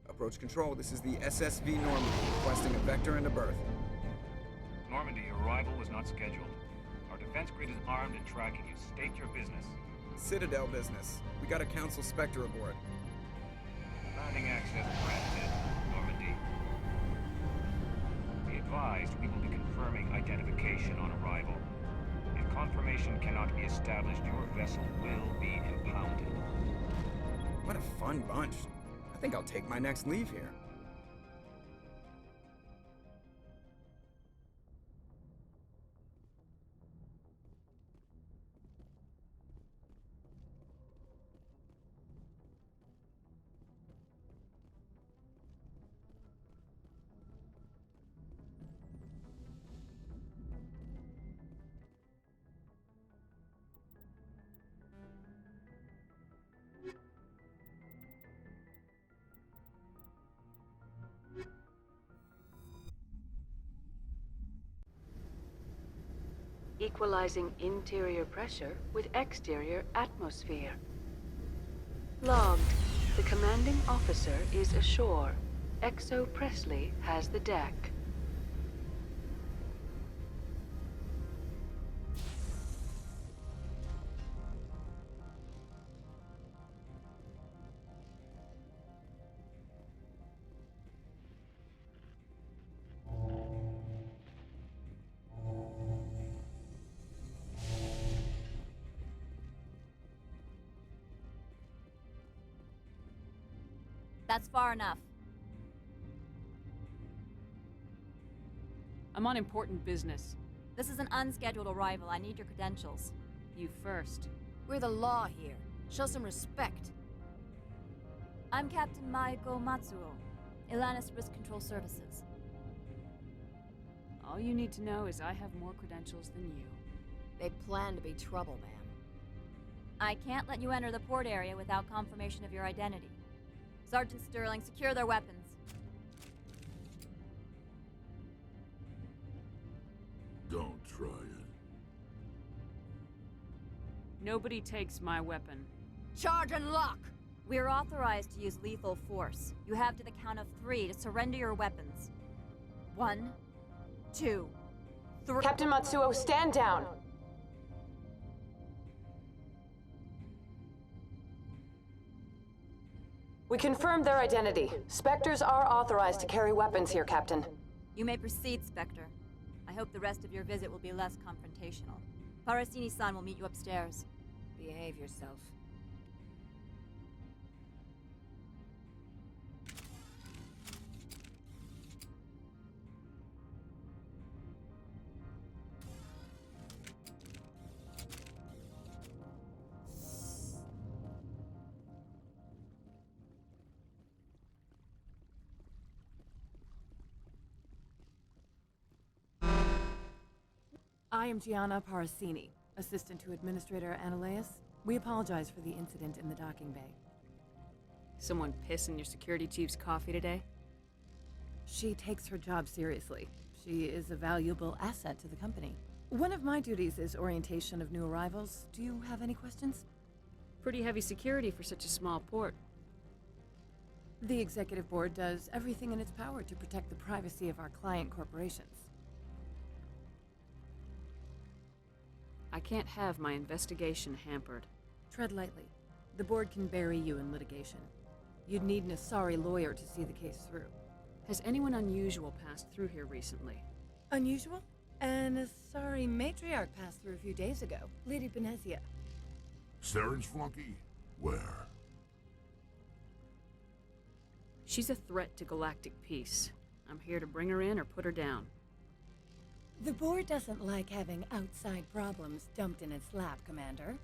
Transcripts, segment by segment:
Approach control, this is the SSV Normandy, requesting a vector and a berth. Normandy, your arrival was not scheduled. Our defense grid is armed and tracking you. State your business. Citadel business. We got a Council Spectre aboard. Landing access granted, Normandy. Be advised, we will be confirming identification on arrival. If confirmation cannot be established, your vessel will be impounded. What a fun bunch. I think I'll take my next leave here. Equalizing interior pressure with exterior atmosphere. Logged. The commanding officer is ashore. Exo Presley has the deck. That's far enough. I'm on important business. This is an unscheduled arrival. I need your credentials. You first. We're the law here. Show some respect. I'm Captain Maiko Matsuo, Ilanis Risk Control Services. All you need to know is I have more credentials than you. They plan to be trouble, ma'am. I can't let you enter the port area without confirmation of your identity. Sergeant Sterling, secure their weapons. Don't try it. Nobody takes my weapon. Charge and lock! We're authorized to use lethal force. You have to the count of 3 to surrender your weapons. 1, 2, 3. Captain Matsuo, stand down! We confirmed their identity. Spectres are authorized to carry weapons here, Captain. You may proceed, Spectre. I hope the rest of your visit will be less confrontational. Parasini-san will meet you upstairs. Behave yourself. I am Gianna Parasini, assistant to Administrator Ananias. We apologize for the incident in the docking bay. Someone piss in your security chief's coffee today? She takes her job seriously. She is a valuable asset to the company. One of my duties is orientation of new arrivals. Do you have any questions? Pretty heavy security for such a small port. The Executive Board does everything in its power to protect the privacy of our client corporations. I can't have my investigation hampered. Tread lightly. The Board can bury you in litigation. You'd need an Asari lawyer to see the case through. Has anyone unusual passed through here recently? Unusual? An Asari matriarch passed through a few days ago. Lady Benezia. Saren's flunky? Where? She's a threat to galactic peace. I'm here to bring her in or put her down. The Board doesn't like having outside problems dumped in its lap, Commander.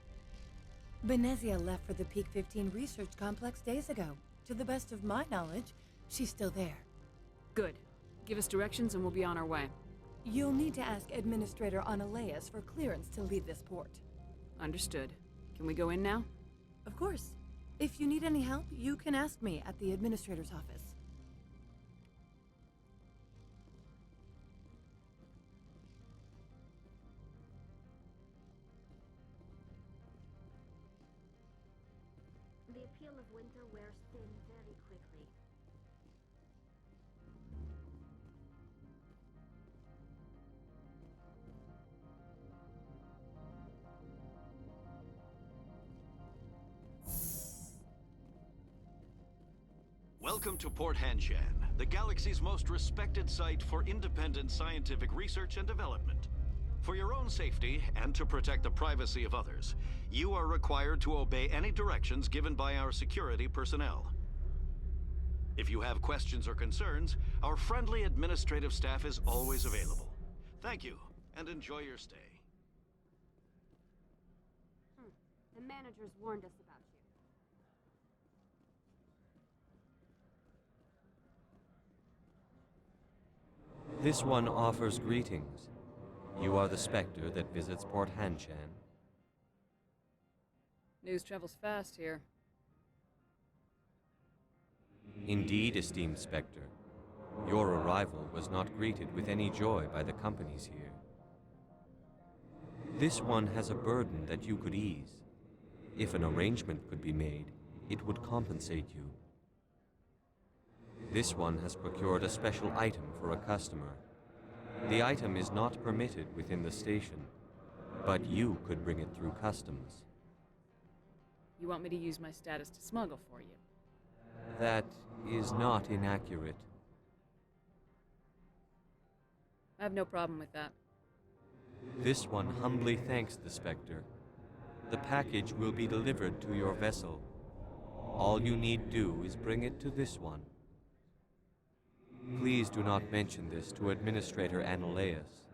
Benezia left for the Peak 15 research complex days ago. To the best of my knowledge, she's still there. Good. Give us directions and we'll be on our way. You'll need to ask Administrator Ananias for clearance to leave this port. Understood. Can we go in now? Of course. If you need any help, you can ask me at the Administrator's office. The appeal of winter wears thin very quickly. Welcome to Port Hanshan, the galaxy's most respected site for independent scientific research and development. For your own safety and to protect the privacy of others, you are required to obey any directions given by our security personnel. If you have questions or concerns, our friendly administrative staff is always available. Thank you, and enjoy your stay. The managers warned us about you. This one offers greetings. You are the Spectre that visits Port Hanshan. News travels fast here. Indeed, esteemed Spectre. Your arrival was not greeted with any joy by the companies here. This one has a burden that you could ease. If an arrangement could be made, it would compensate you. This one has procured a special item for a customer. The item is not permitted within the station, but you could bring it through customs. You want me to use my status to smuggle for you? That is not inaccurate. I have no problem with that. This one humbly thanks the Spectre. The package will be delivered to your vessel. All you need do is bring it to this one. Please do not mention this to Administrator Ananias.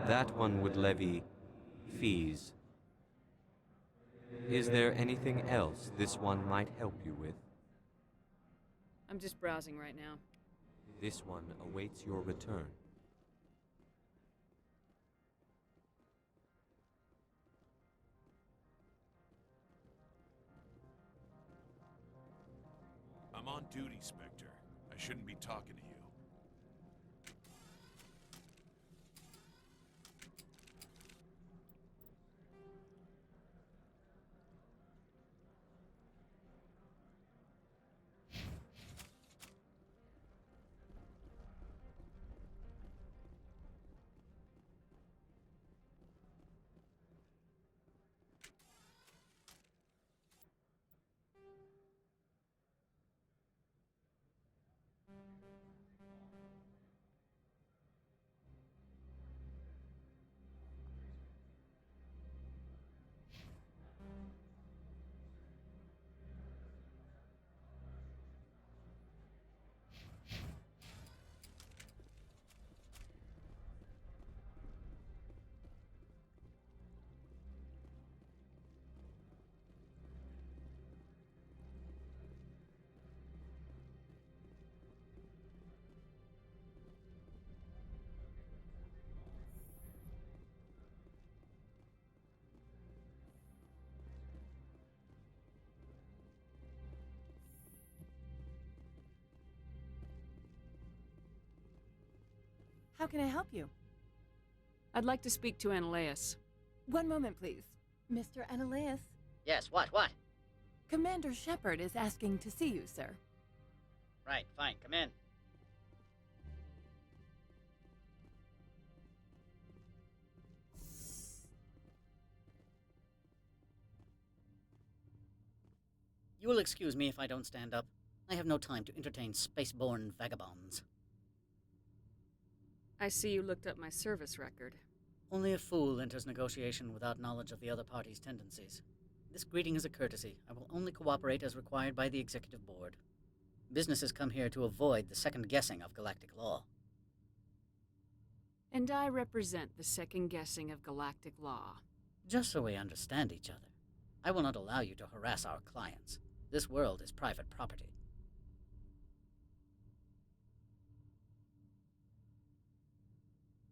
That one would levy fees. Is there anything else this one might help you with? I'm just browsing right now. This one awaits your return. I'm on duty, Spectre. I shouldn't be talking to you. How can I help you? I'd like to speak to Analaeus. One moment, please. Mr. Analaeus? Yes, what? Commander Shepard is asking to see you, sir. Right, fine, come in. You will excuse me if I don't stand up. I have no time to entertain spaceborne vagabonds. I see you looked up my service record. Only a fool enters negotiation without knowledge of the other party's tendencies. This greeting is a courtesy. I will only cooperate as required by the Executive Board. Businesses come here to avoid the second guessing of galactic law. And I represent the second guessing of galactic law. Just so we understand each other, I will not allow you to harass our clients. This world is private property.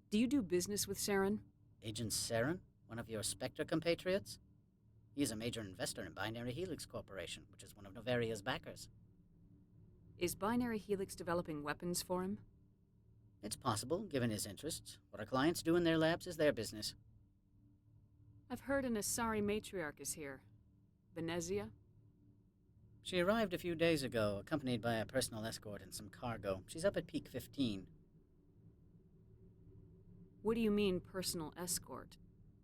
Do you do business with Saren? Agent Saren, one of your Spectre compatriots? He is a major investor in Binary Helix Corporation, which is one of Novaria's backers. Is Binary Helix developing weapons for him? It's possible, given his interests. What our clients do in their labs is their business. I've heard an Asari Matriarch is here. Venezia? She arrived a few days ago, accompanied by a personal escort and some cargo. She's up at Peak 15. What do you mean, personal escort?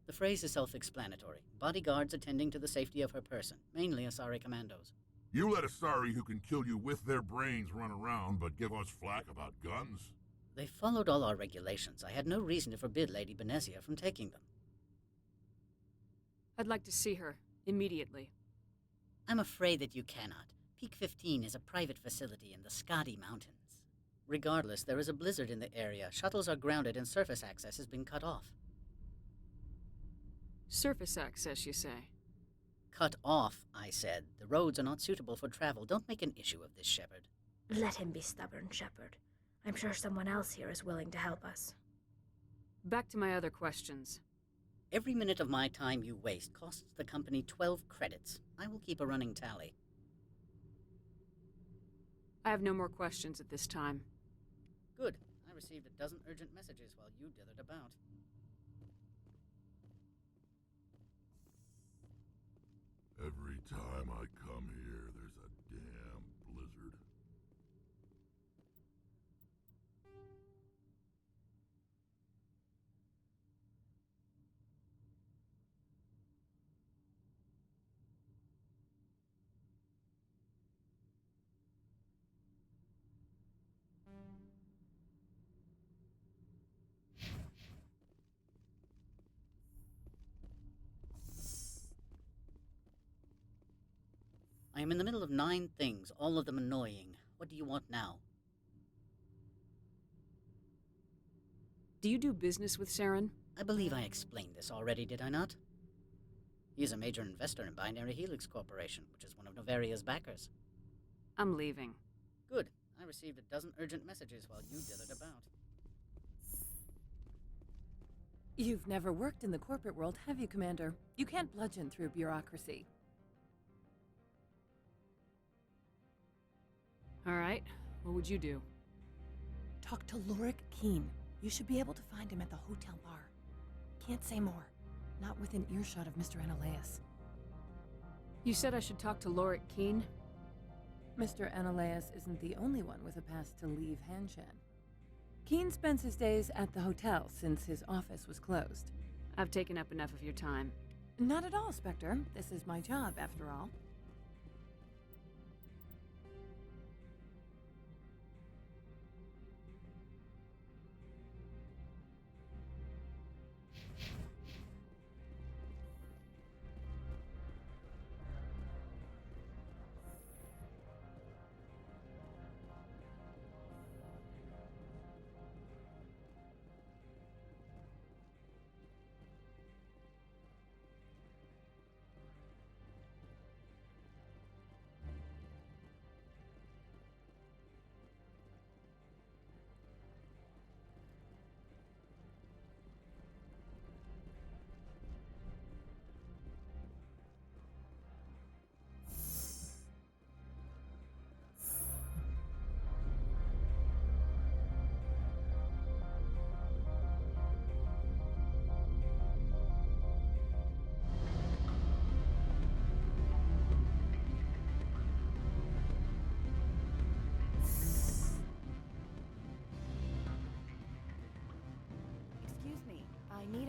The phrase is self-explanatory. Bodyguards attending to the safety of her person, mainly Asari commandos. You let Asari who can kill you with their brains run around, but give us flack about guns? They followed all our regulations. I had no reason to forbid Lady Benezia from taking them. I'd like to see her, immediately. I'm afraid that you cannot. Peak 15 is a private facility in the Skadi Mountains. Regardless, there is a blizzard in the area. Shuttles are grounded and surface access has been cut off. Surface access, you say? Cut off, I said. The roads are not suitable for travel. Don't make an issue of this, Shepard. Let him be stubborn, Shepard. I'm sure someone else here is willing to help us. Back to my other questions. Every minute of my time you waste costs the company 12 credits. I will keep a running tally. I have no more questions at this time. Good. I received a dozen urgent messages while you dithered about. Every time I come here, there's a damn blizzard. I am in the middle of 9 things, all of them annoying. What do you want now? Do you do business with Saren? I believe I explained this already, did I not? He is a major investor in Binary Helix Corporation, which is one of Novaria's backers. I'm leaving. Good. I received a dozen urgent messages while you dithered about. You've never worked in the corporate world, have you, Commander? You can't bludgeon through bureaucracy. All right. What would you do? Talk to Lorik Keen. You should be able to find him at the hotel bar. Can't say more. Not within earshot of Mr. Analaeus. You said I should talk to Lorik Keen? Mr. Analaeus isn't the only one with a pass to leave Hanshan. Keen spends his days at the hotel since his office was closed. I've taken up enough of your time. Not at all, Spectre. This is my job, after all.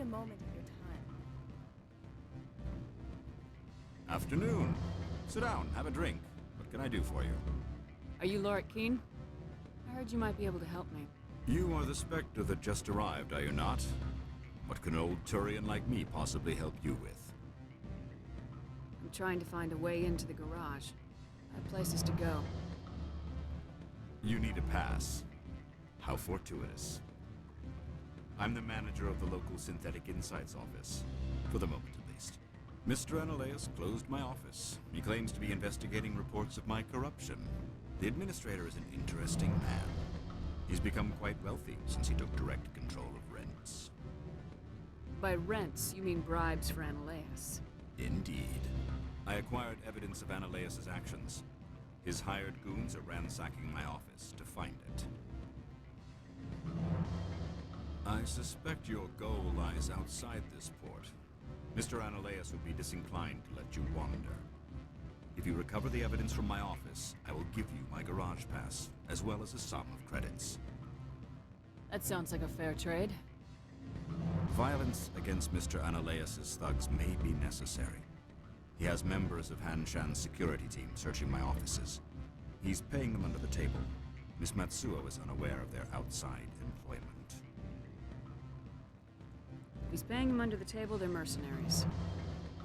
moment of your time. Afternoon. Sit down, have a drink. What can I do for you? Are you Lorik Keen? I heard you might be able to help me. You are the Spectre that just arrived, are you not? What can an old Turian like me possibly help you with? I'm trying to find a way into the garage. I have places to go. You need a pass. How fortuitous. I'm the manager of the local Synthetic Insights office. For the moment, at least. Mr. Analaeus closed my office. He claims to be investigating reports of my corruption. The administrator is an interesting man. He's become quite wealthy since he took direct control of rents. By rents, you mean bribes for Analaeus. Indeed. I acquired evidence of Analaeus' actions. His hired goons are ransacking my office to find it. I suspect your goal lies outside this port. Mr. Analaeus would be disinclined to let you wander. If you recover the evidence from my office, I will give you my garage pass, as well as a sum of credits. That sounds like a fair trade. Violence against Mr. Analaeus' thugs may be necessary. He has members of Han Shan's security team searching my offices. He's paying them under the table. Miss Matsuo is unaware of their outside employment. If he's paying them under the table, they're mercenaries.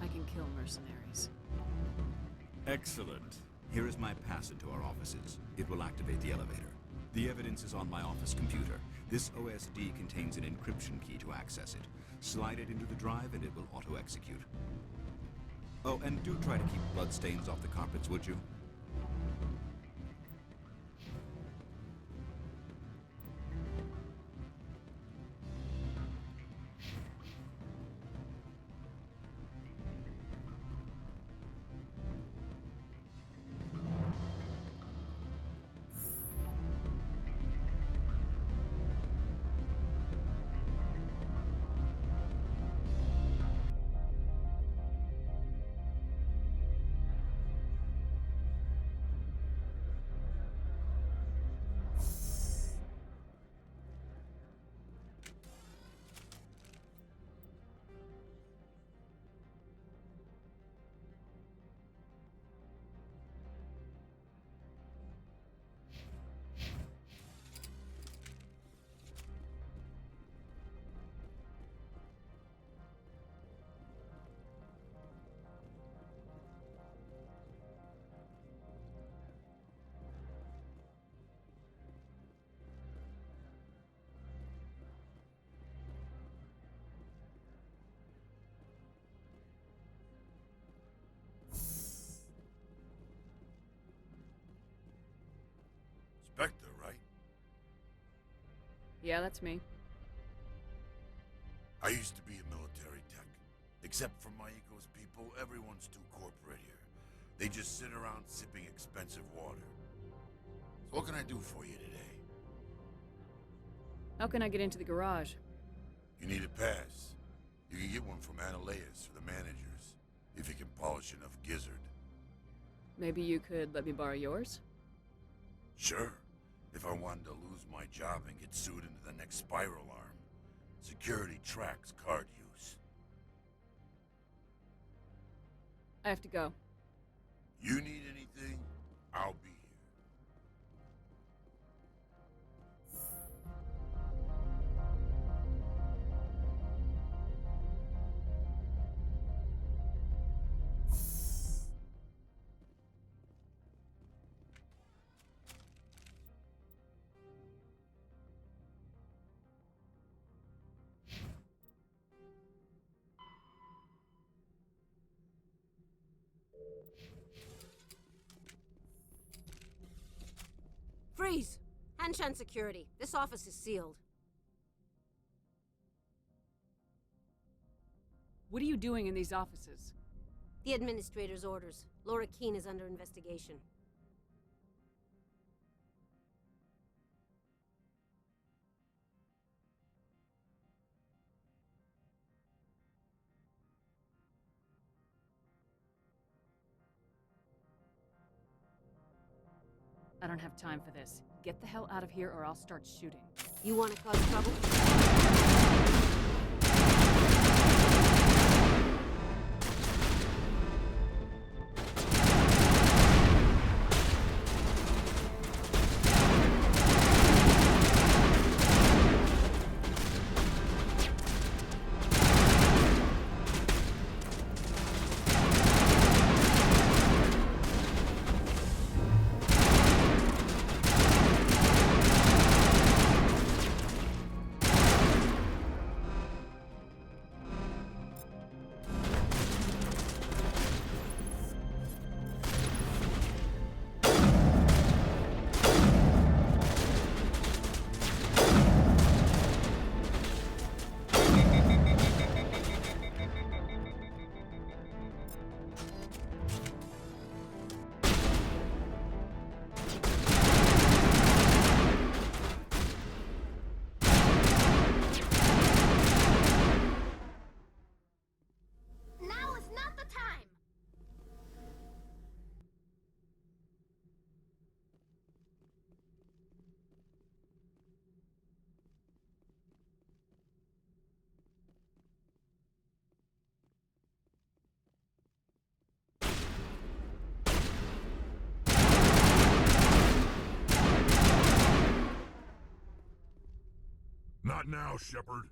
I can kill mercenaries. Excellent. Here is my pass into our offices. It will activate the elevator. The evidence is on my office computer. This OSD contains an encryption key to access it. Slide it into the drive and it will auto-execute. Oh, and do try to keep bloodstains off the carpets, would you? Spectre, right? Yeah, that's me. I used to be a military tech. Except for Maiko's people, everyone's too corporate here. They just sit around sipping expensive water. So what can I do for you today? How can I get into the garage? You need a pass. You can get one from Analaeus or the managers, if you can polish enough gizzard. Maybe you could let me borrow yours? Sure. If I wanted to lose my job and get sued into the next spiral arm. Security tracks card use. I have to go. You need anything, I'll be here. Freeze! Hanshan Security. This office is sealed. What are you doing in these offices? The administrator's orders. Lorik Keen is under investigation. I don't have time for this. Get the hell out of here or I'll start shooting. You want to cause trouble? Not now, Shepard.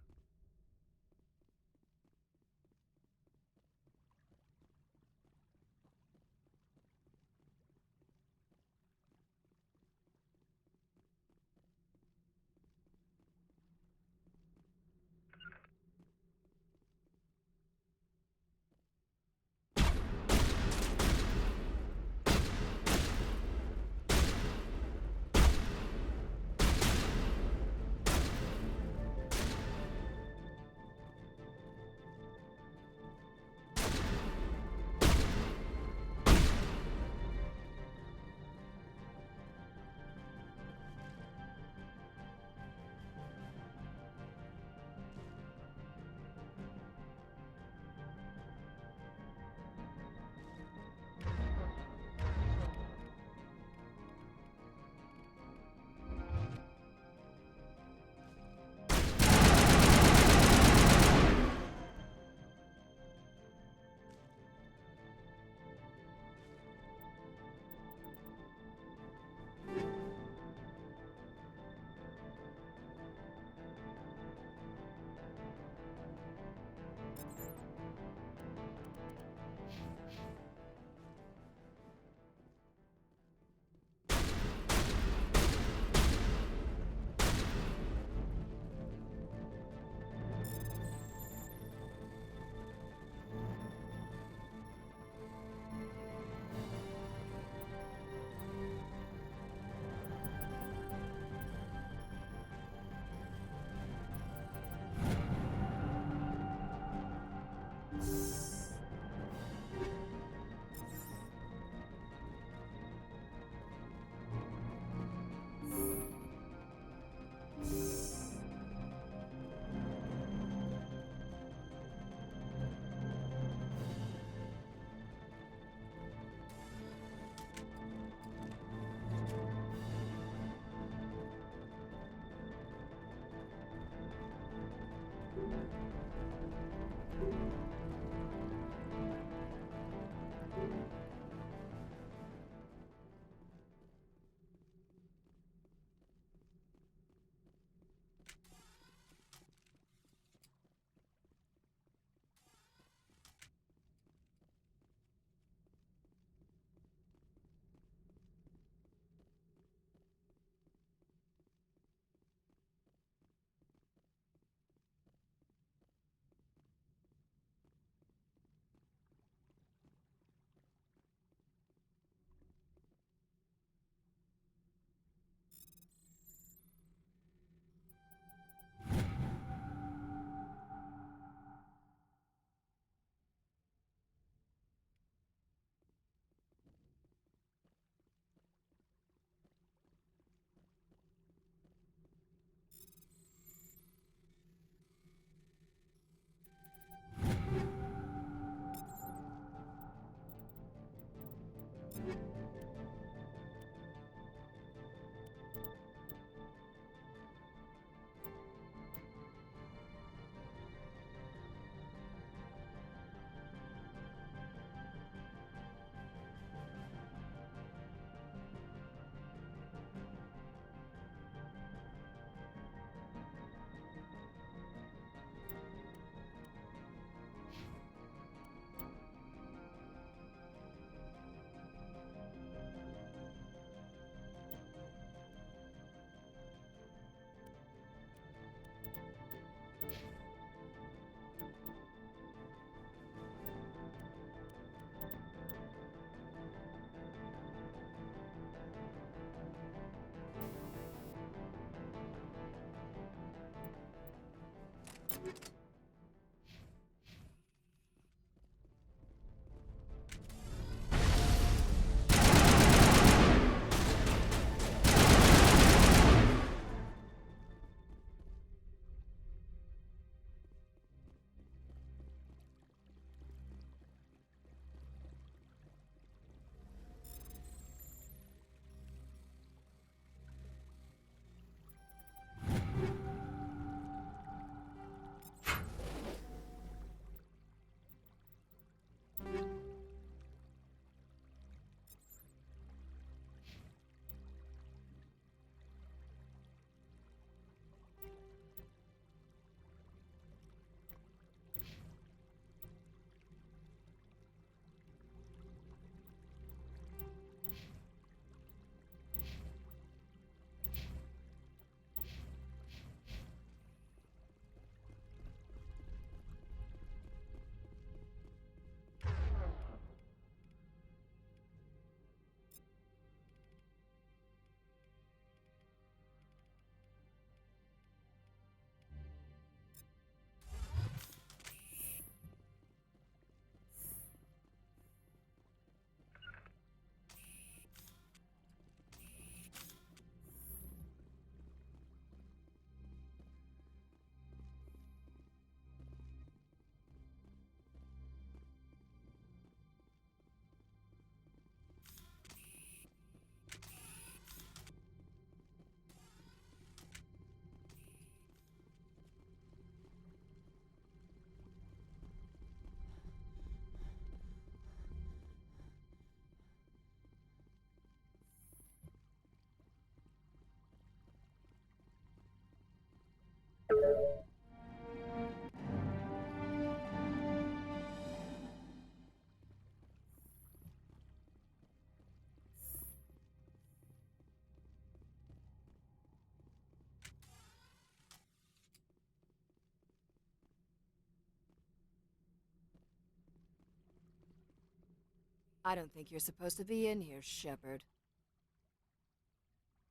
I don't think you're supposed to be in here, Shepard.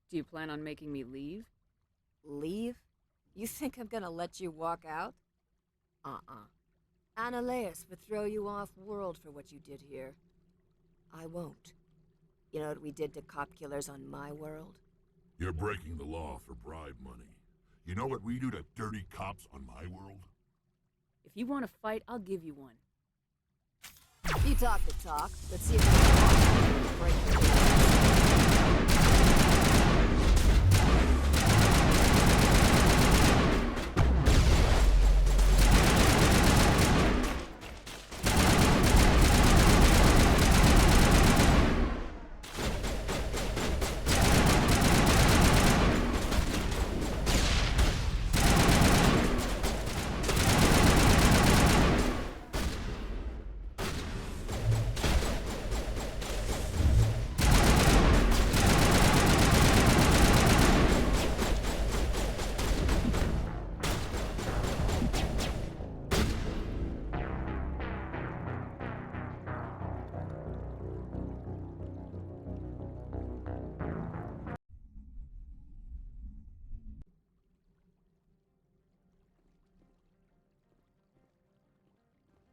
Do you plan on making me leave? Leave? You think I'm gonna let you walk out? Annaleus would throw you off-world for what you did here. I won't. You know what we did to cop killers on my world? You're breaking the law for bribe money. You know what we do to dirty cops on my world? If you want to fight, I'll give you one. You talk the talk. Let's see if you can break the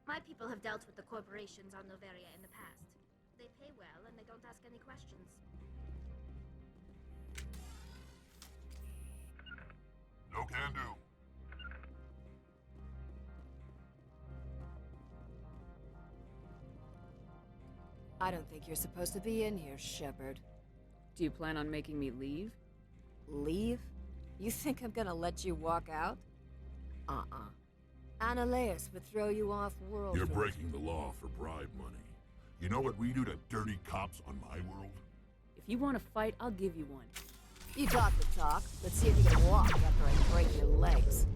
My people have dealt with the corporations on Noveria in the past. They pay well and they don't ask any questions. No can do. I don't think you're supposed to be in here, Shepard. Do you plan on making me leave? Leave? You think I'm gonna let you walk out? Annaleus would throw you off-world. You're breaking the law for bribe money. You know what we do to dirty cops on my world? If you want to fight, I'll give you one. You talk the talk. Let's see if you can walk after I break your legs.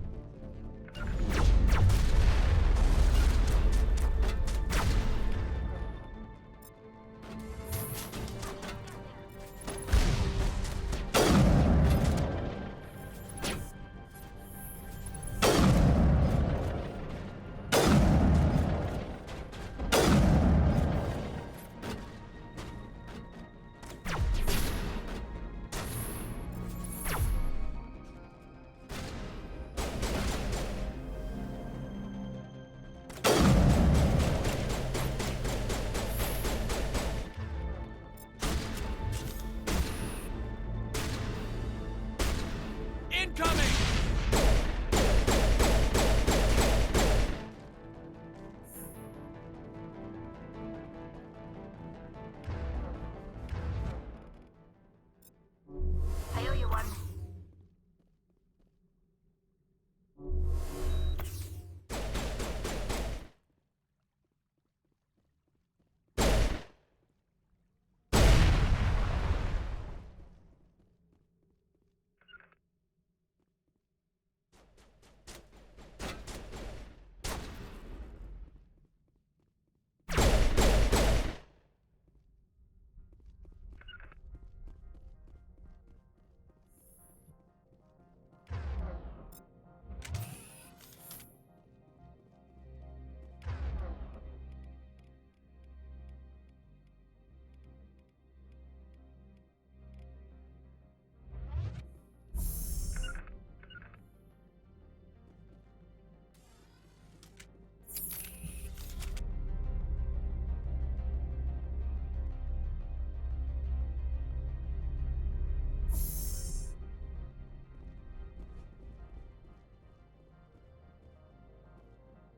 Incoming! I owe you one.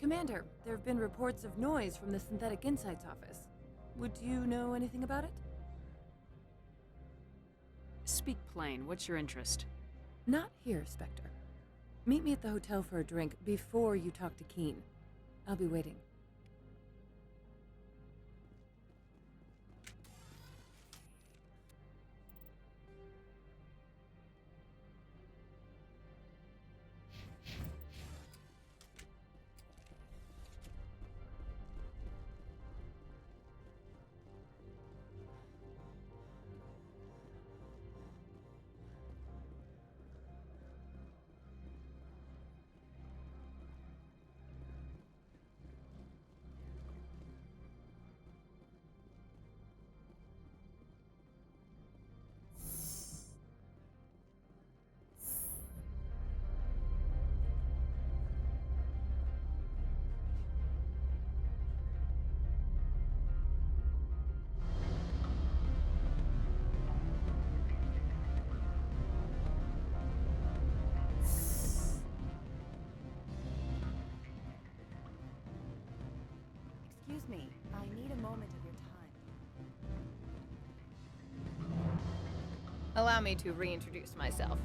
Commander, there have been reports of noise from the Synthetic Insights office. Would you know anything about it? Speak plain. What's your interest? Not here, Spectre. Meet me at the hotel for a drink before you talk to Keen. I'll be waiting. Allow me to reintroduce myself.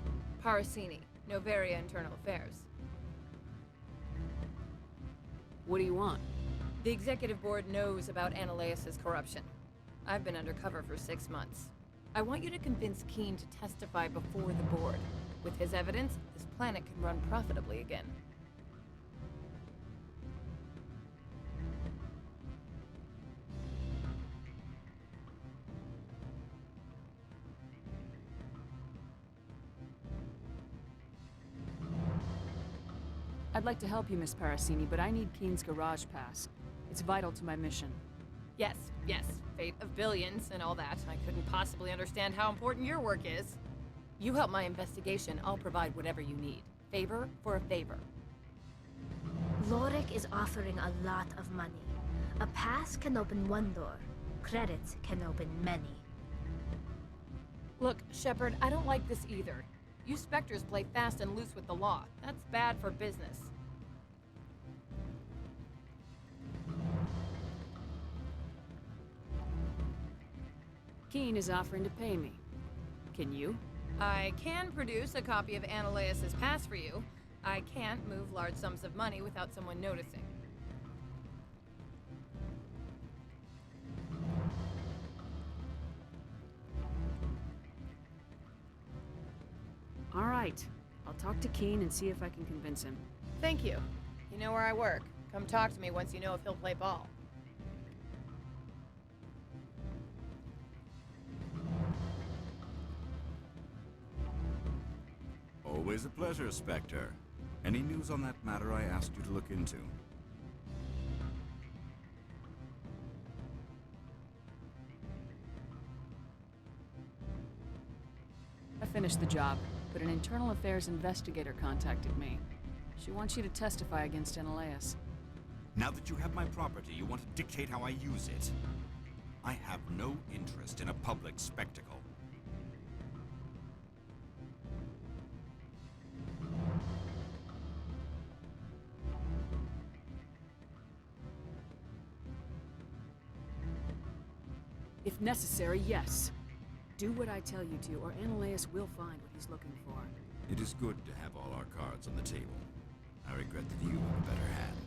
Parasini, Novaria Internal Affairs. What do you want? The Executive Board knows about Ananias's corruption. I've been undercover for 6 months. I want you to convince Keen to testify before the Board. With his evidence, this planet can run profitably again. I'd like to help you, Miss Parasini, but I need Keen's garage pass. It's vital to my mission. Yes, fate of billions and all that. I couldn't possibly understand how important your work is. You help my investigation, I'll provide whatever you need. Favor for a favor. Lorik is offering a lot of money. A pass can open one door. Credits can open many. Look, Shepard, I don't like this either. You Spectres play fast and loose with the law. That's bad for business. Keen is offering to pay me. Can you? I can produce a copy of Ananias's pass for you. I can't move large sums of money without someone noticing. All right. I'll talk to Keen and see if I can convince him. Thank you. You know where I work. Come talk to me once you know if he'll play ball. Always a pleasure, Spectre. Any news on that matter I asked you to look into? I finished the job, but an internal affairs investigator contacted me. She wants you to testify against Ananias. Now that you have my property, you want to dictate how I use it? I have no interest in a public spectacle. If necessary, yes. Do what I tell you to, or Ananias will find what he's looking for. It is good to have all our cards on the table. I regret that you have a better hand.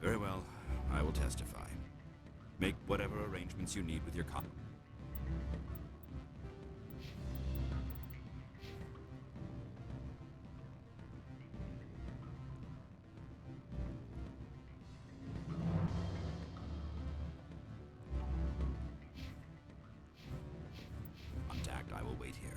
Very well, I will testify. Make whatever arrangements you need with your cop. Contact, I will wait here.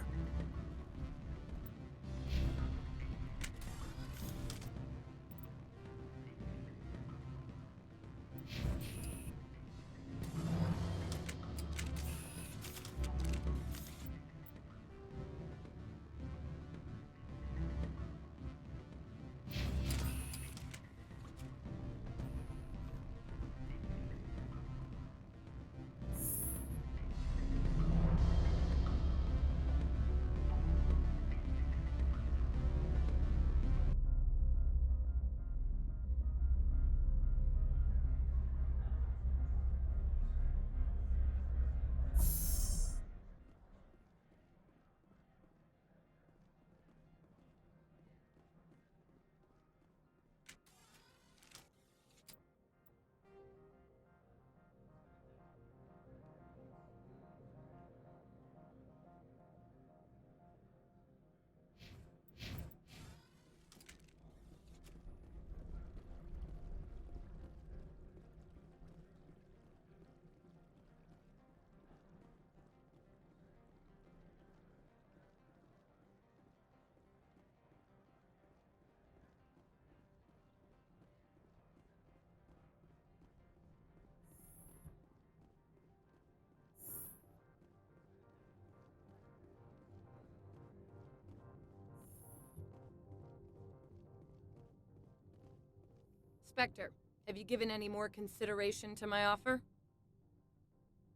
Spectre, have you given any more consideration to my offer?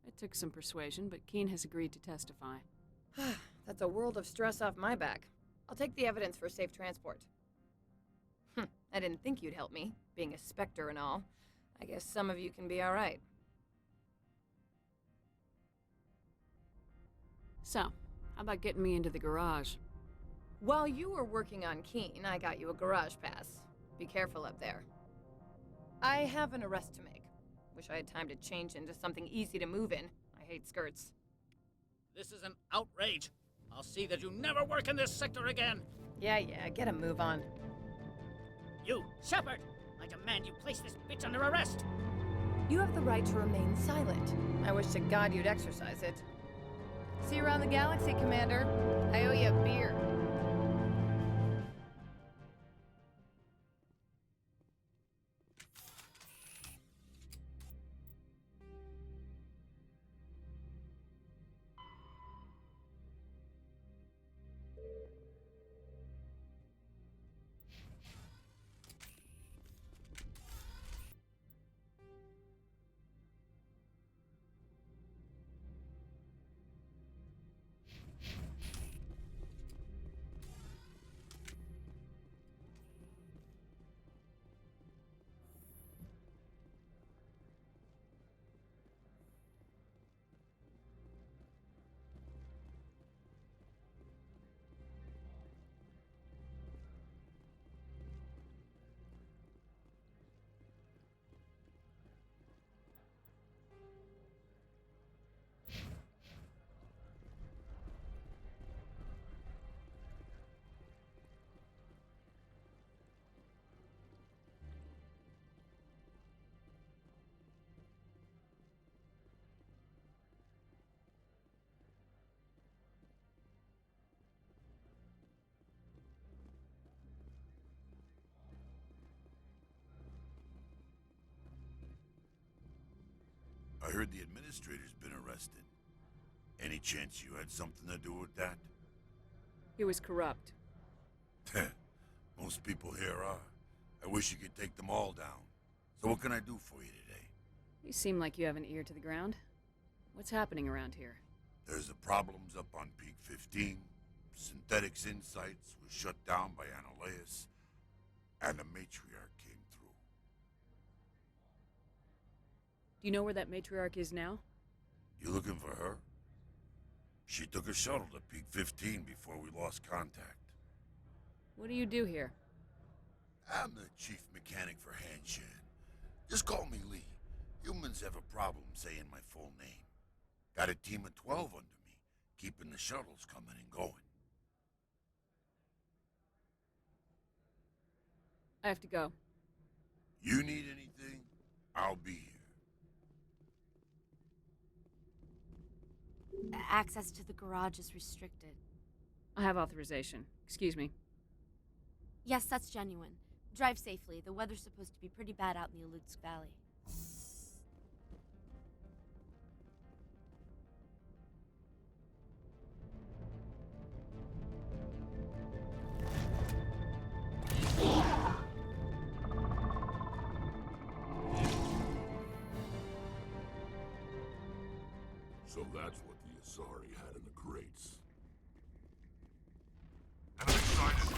It took some persuasion, but Keen has agreed to testify. That's a world of stress off my back. I'll take the evidence for safe transport. I didn't think you'd help me, being a Spectre and all. I guess some of you can be alright. So, How about getting me into the garage? While you were working on Keen, I got you a garage pass. Be careful up there. I have an arrest to make. Wish I had time to change into something easy to move in. I hate skirts. This is an outrage. I'll see that you never work in this sector again. Yeah, get a move on. You, Shepard! I demand you place this bitch under arrest! You have the right to remain silent. I wish to God you'd exercise it. See you around the galaxy, Commander. I owe you a beer. I heard the administrator's been arrested. Any chance you had something to do with that? He was corrupt. Most people here are. I wish you could take them all down. So what can I do for you today? You seem like you have an ear to the ground. What's happening around here? There's the problems up on Peak 15. Synthetics Insights was shut down by Analaeus. And the Matriarch came through. Do you know where that Matriarch is now? You looking for her? She took a shuttle to Peak 15 before we lost contact. What do you do here? I'm the chief mechanic for Hanshan. Just call me Lee. Humans have a problem saying my full name. Got a team of 12 under me, keeping the shuttles coming and going. I have to go. You need anything? I'll be here. Access to the garage is restricted. I have authorization. Excuse me. Yes, that's genuine. Drive safely. The weather's supposed to be pretty bad out in the Alutsk Valley. So that's what the Asari had in the crates. Enemy sights!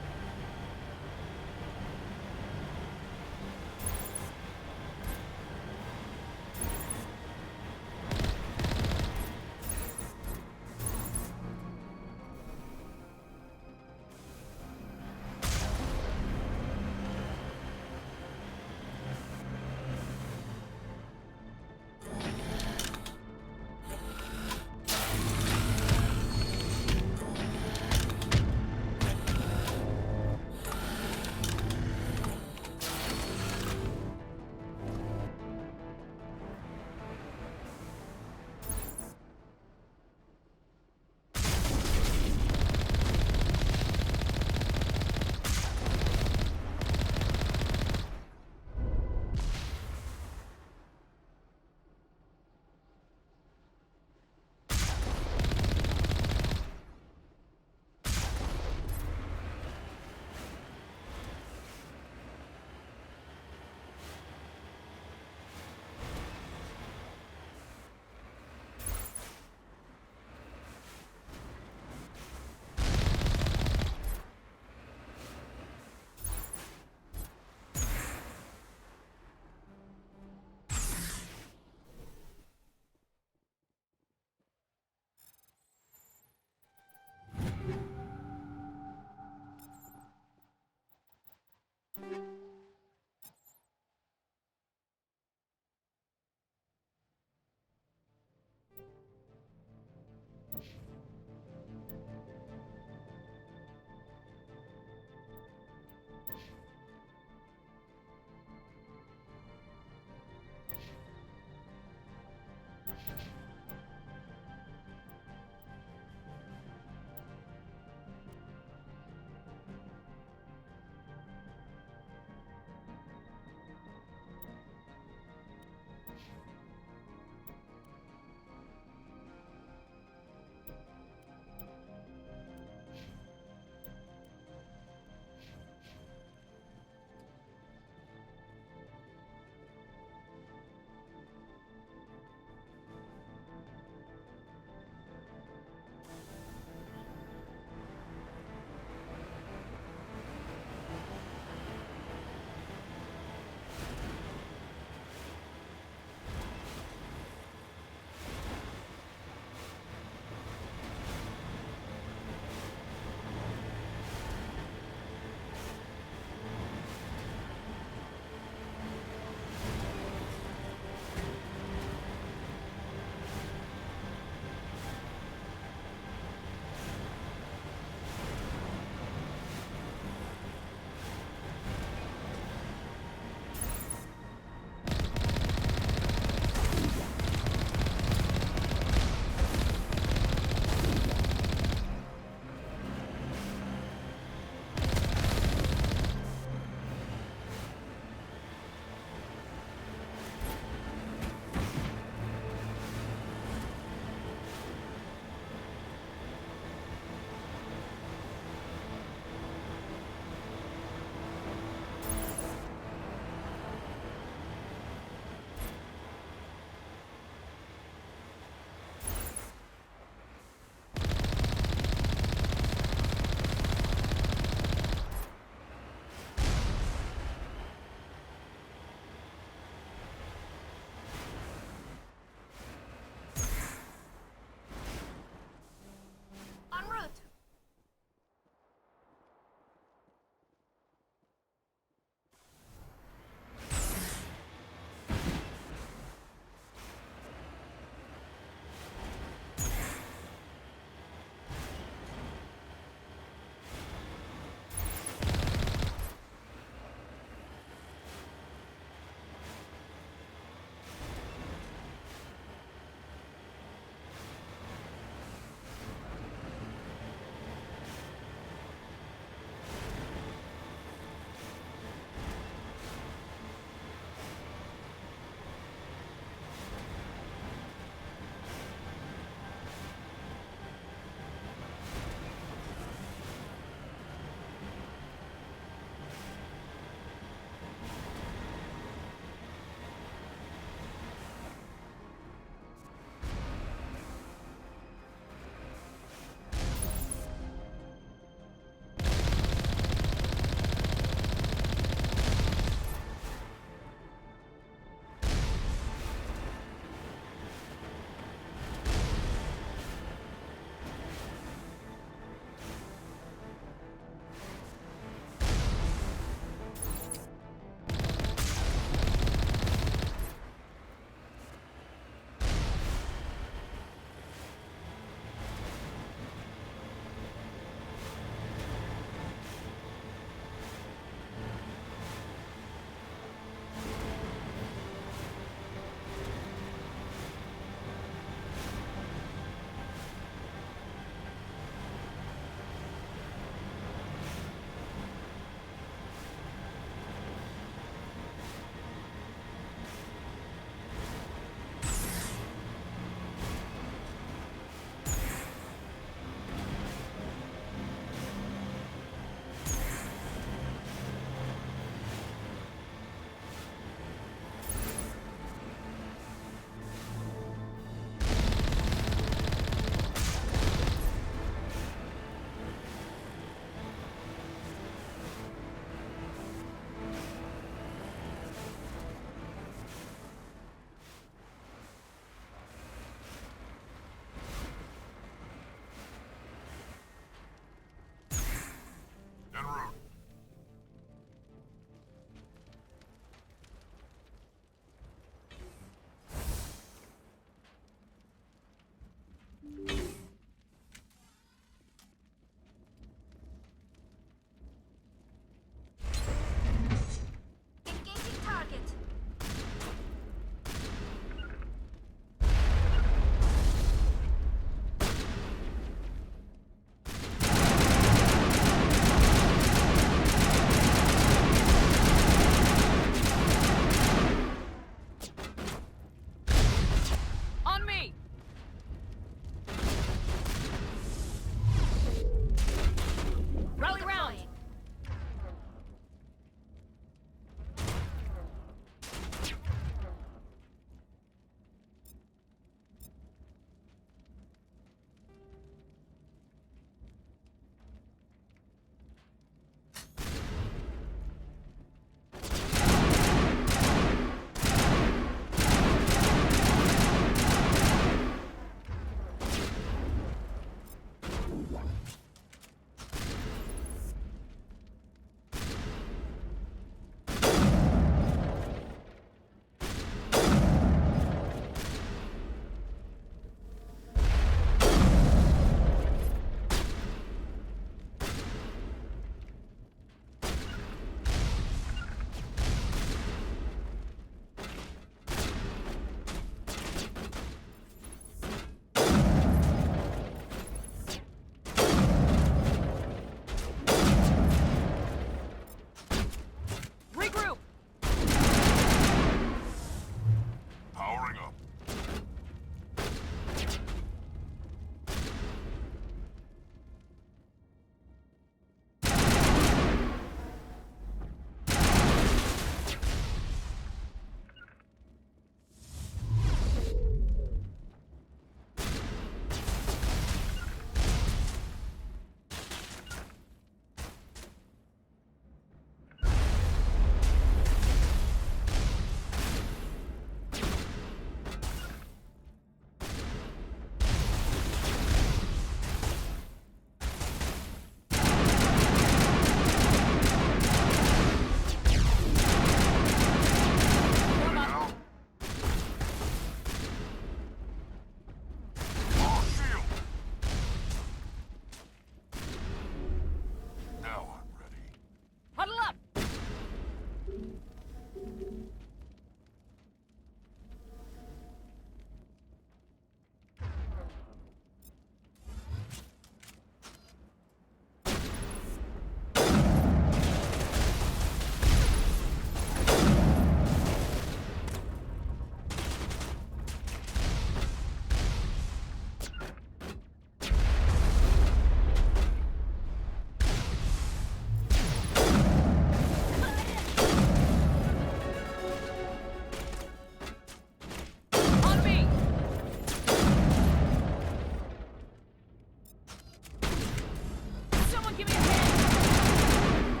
Give me a hand!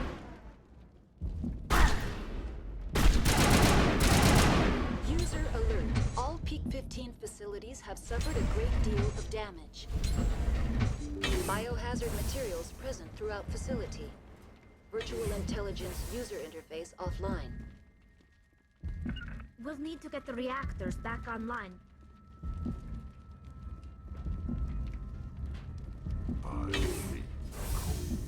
User alert. All Peak 15 facilities have suffered a great deal of damage. Biohazard materials present throughout facility. Virtual intelligence user interface offline. We'll need to get the reactors back online. I hate the cold.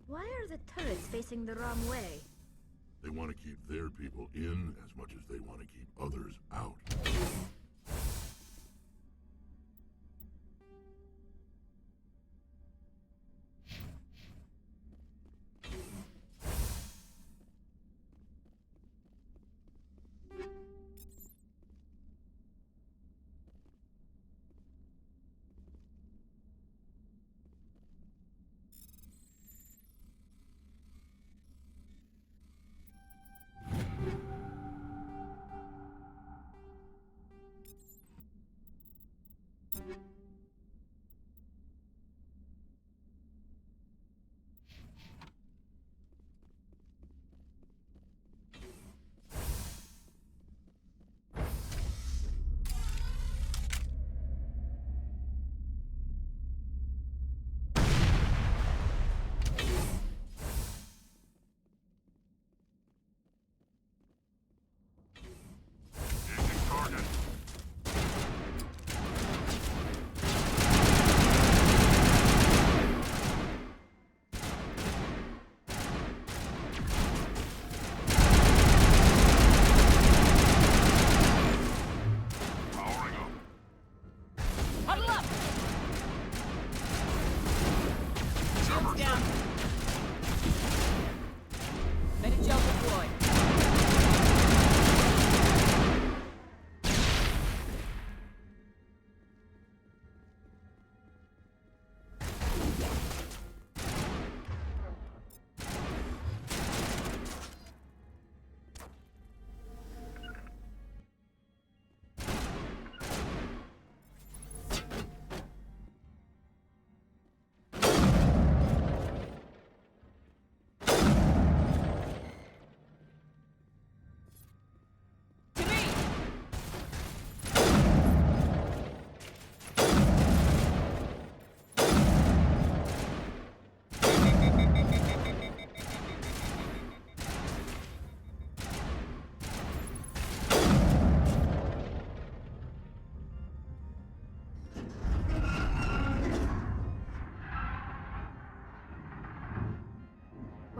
Why are the turrets facing the wrong way? They want to keep their people in as much as they want to keep others out.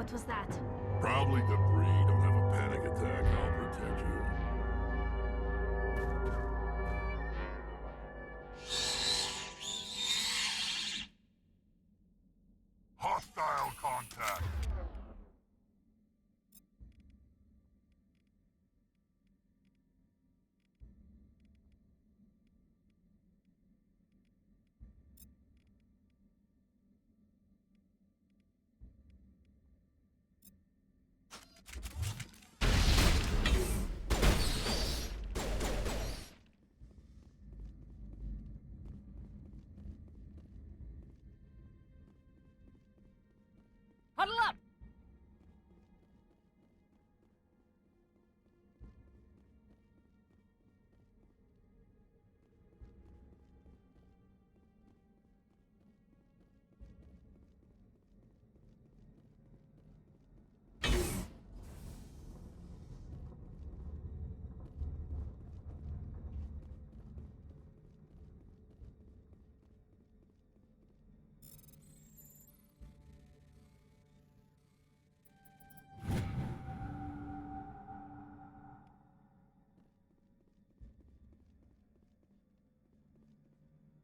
What was that? Probably debris. Don't have a panic attack. I'll protect you. Hostile contact. Huddle up!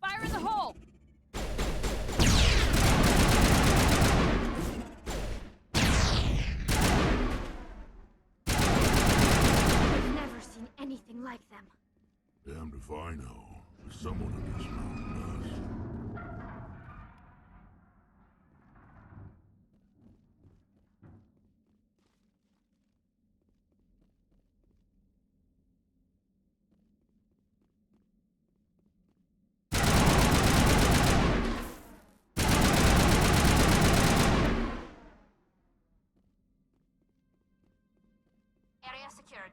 Fire in the hole! I've never seen anything like them. Damned if I know. There's someone in this mountain does. Area secured.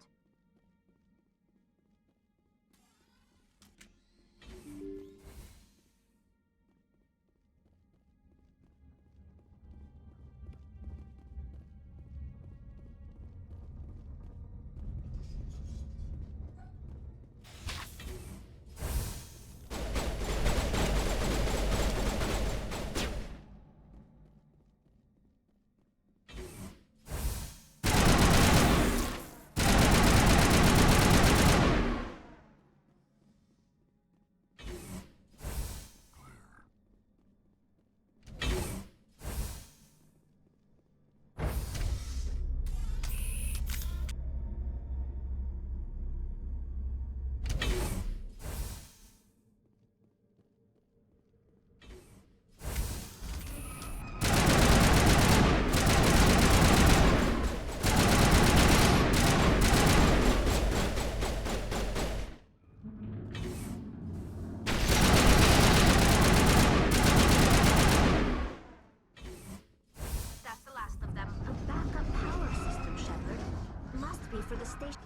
For the station.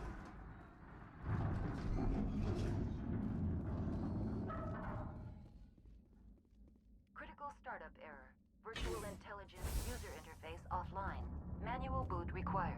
Critical startup error. Virtual intelligence user interface offline. Manual boot required.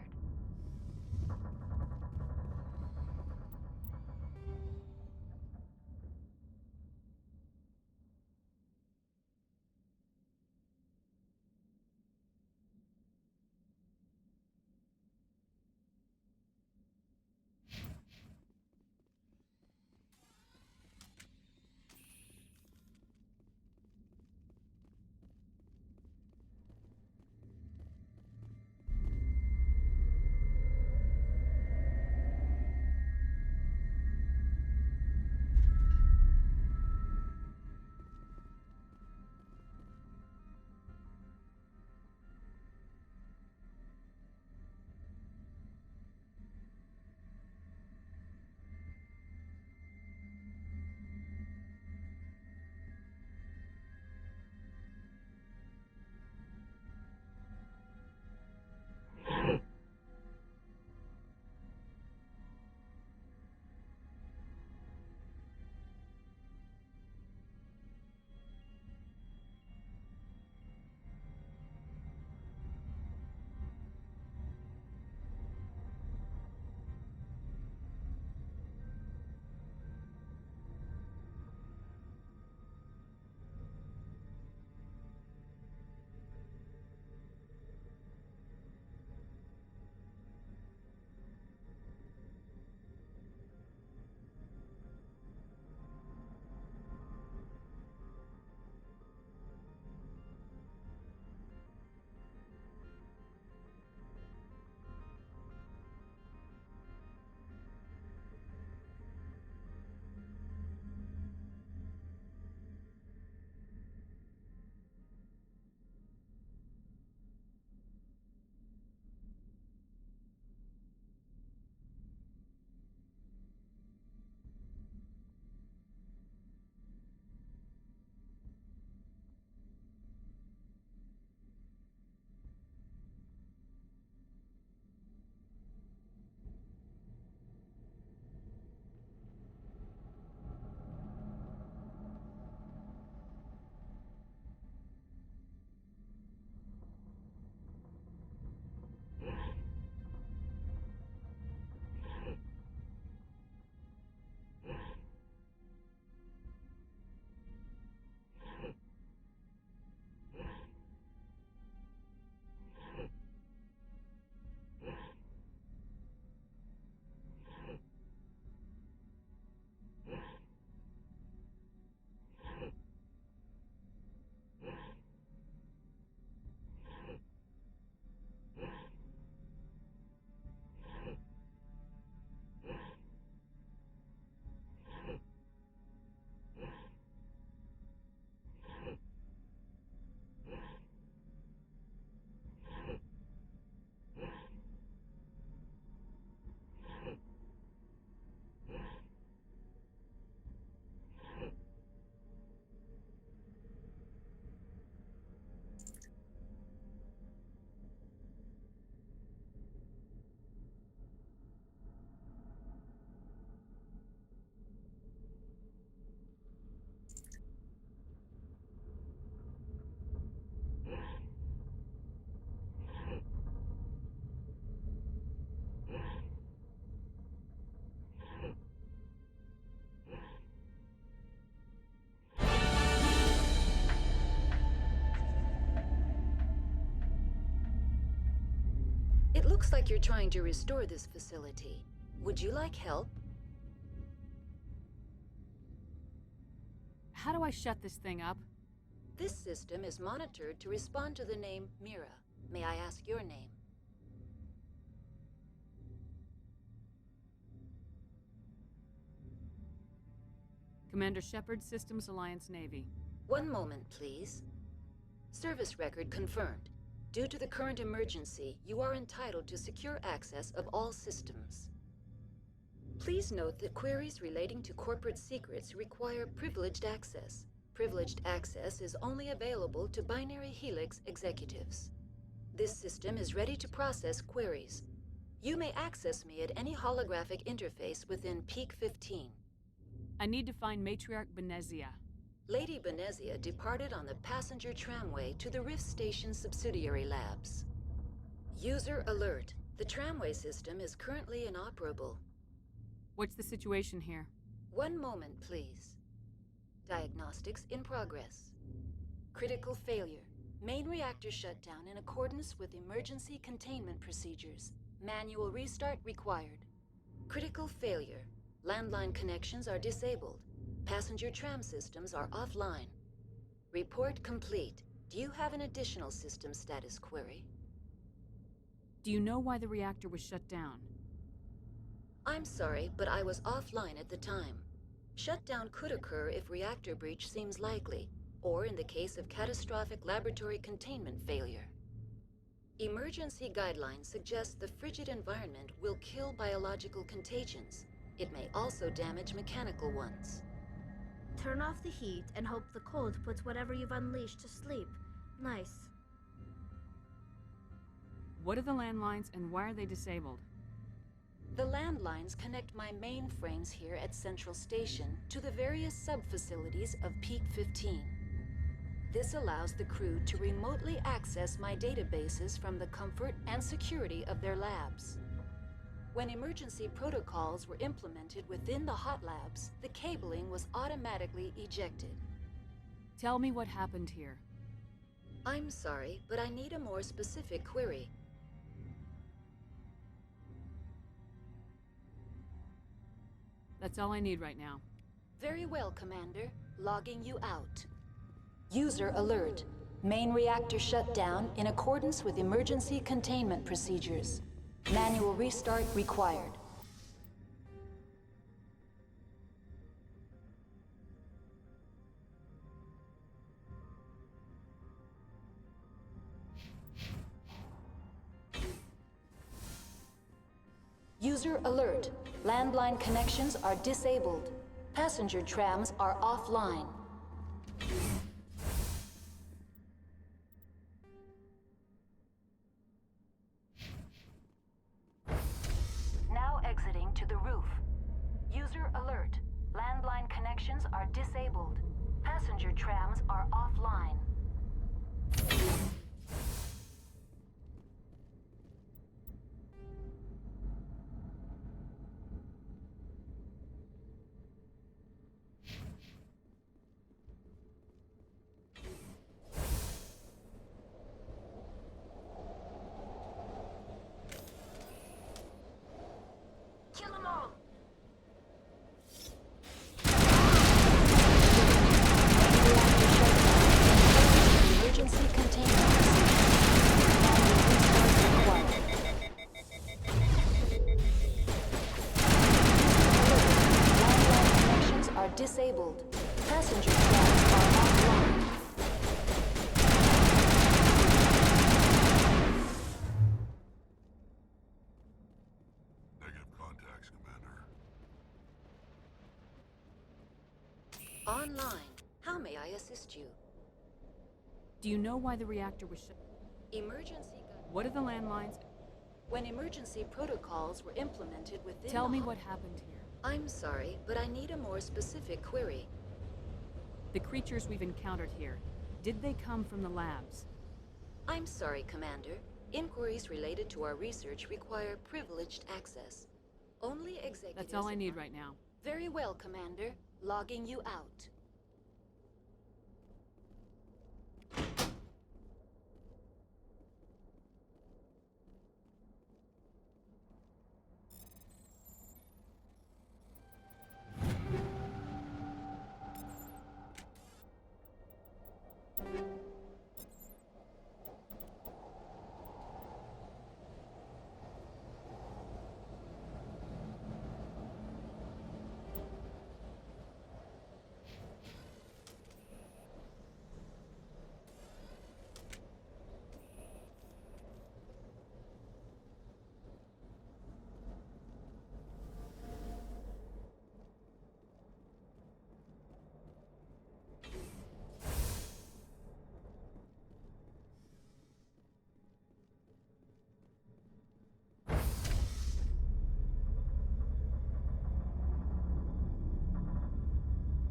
It looks like you're trying to restore this facility. Would you like help? How do I shut this thing up? This system is monitored to respond to the name Mira. May I ask your name? Commander Shepard, Systems Alliance Navy. One moment, please. Service record confirmed. Due to the current emergency, you are entitled to secure access of all systems. Please note that queries relating to corporate secrets require privileged access. Privileged access is only available to Binary Helix executives. This system is ready to process queries. You may access me at any holographic interface within Peak 15. I need to find Matriarch Benezia. Lady Benezia departed on the passenger tramway to the Rift Station subsidiary labs. User alert. The tramway system is currently inoperable. What's the situation here? One moment, please. Diagnostics in progress. Critical failure. Main reactor shutdown in accordance with emergency containment procedures. Manual restart required. Critical failure. Landline connections are disabled. Passenger tram systems are offline. Report complete. Do you have an additional system status query? Do you know why the reactor was shut down? I'm sorry, but I was offline at the time. Shutdown could occur if reactor breach seems likely, or in the case of catastrophic laboratory containment failure. Emergency guidelines suggest the frigid environment will kill biological contagions. It may also damage mechanical ones. Turn off the heat and hope the cold puts whatever you've unleashed to sleep. Nice. What are the landlines and why are they disabled? The landlines connect my mainframes here at Central Station to the various sub-facilities of Peak 15. This allows the crew to remotely access my databases from the comfort and security of their labs. When emergency protocols were implemented within the hot labs, the cabling was automatically ejected. Tell me what happened here. I'm sorry, but I need a more specific query. That's all I need right now. Very well, Commander. Logging you out. User alert. Main reactor shut down in accordance with emergency containment procedures. Manual restart required. User alert. Landline connections are disabled. Passenger trams are offline. Now exiting to the roof. User alert. Landline connections are disabled. Passenger trams are offline. Kill them all! Emergency containment connections are disabled. Passenger trams are offline. Negative contacts, Commander. Online. How may I assist you? Do you know why the reactor was shut? Emergency. What are the landlines? When emergency protocols were implemented within Tell me what happened here. I'm sorry, but I need a more specific query. The creatures we've encountered here, did they come from the labs? I'm sorry, Commander. Inquiries related to our research require privileged access. Only executives... That's all I need right now. Very well, Commander. Logging you out.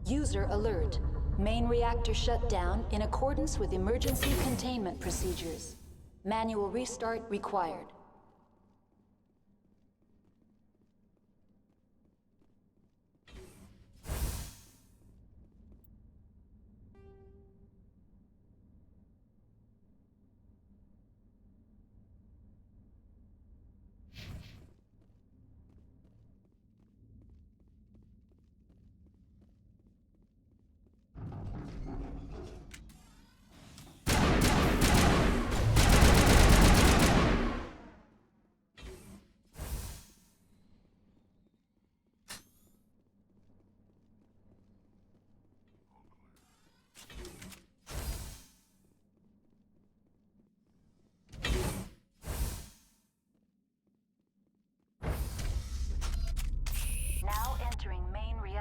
User alert. Main reactor shut down in accordance with emergency containment procedures. Manual restart required.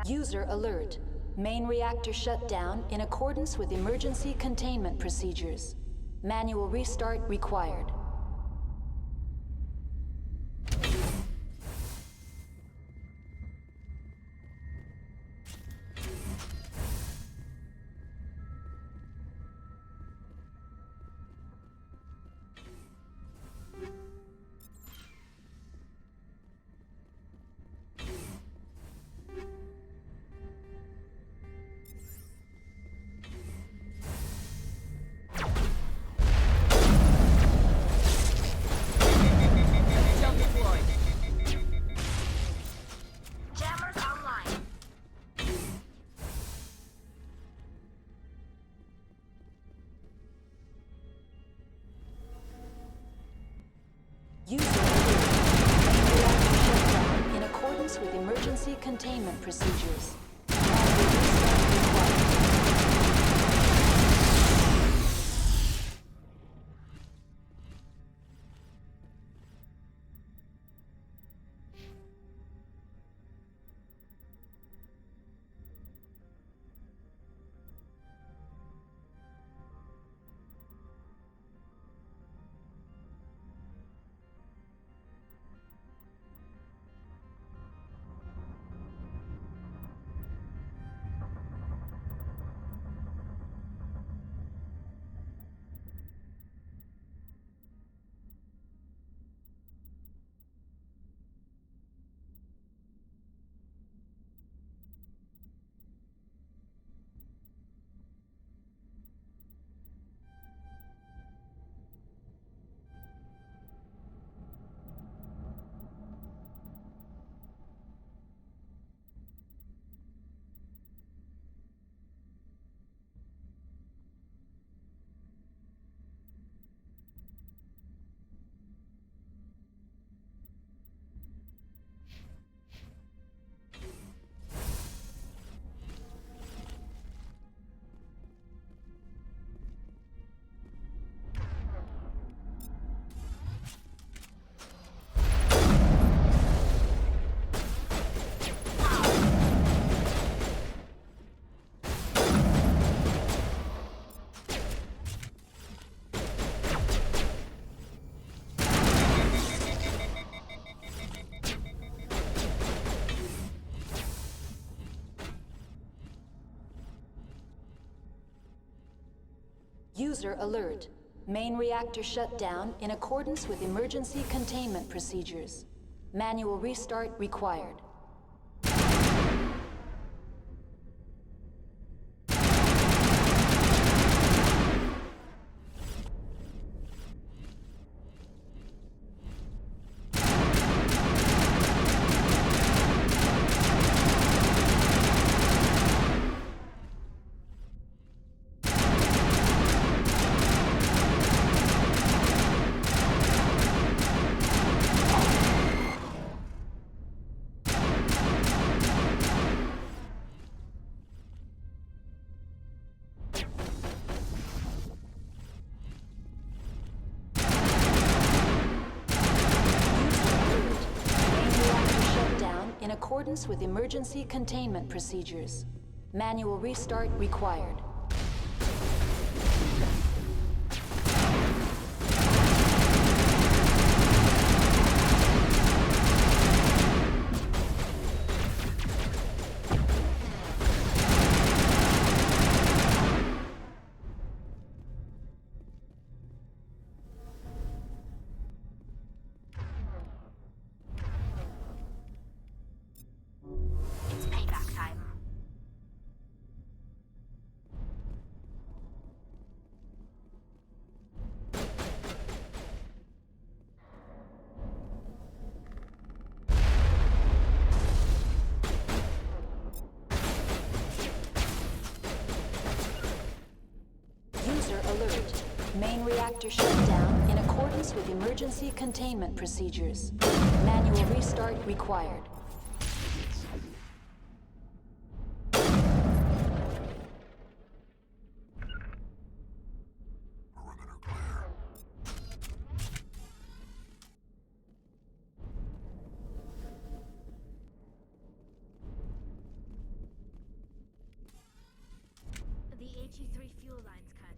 User alert. Main reactor shut down in accordance with emergency containment procedures. Manual restart required. With emergency containment procedures. User alert. Main reactor shut down in accordance with emergency containment procedures. Manual restart required. In accordance with emergency containment procedures. Manual restart required. reactor shut down in accordance with emergency containment procedures. Manual restart required. The HE3 fuel line's cut.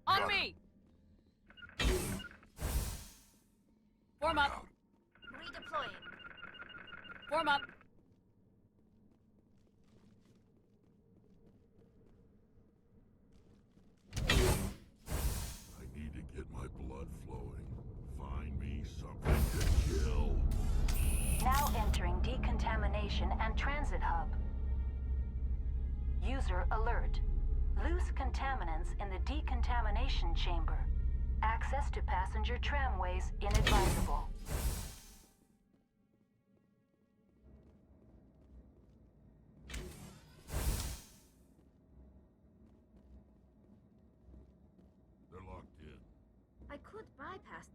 On me! Form up! Redeploying. Form up! I need to get my blood flowing. Find me something to kill. Now entering decontamination and transit hub. User alert. Loose contaminants in the decontamination chamber. Access to passenger tramways inadvisable. They're locked in. I could bypass.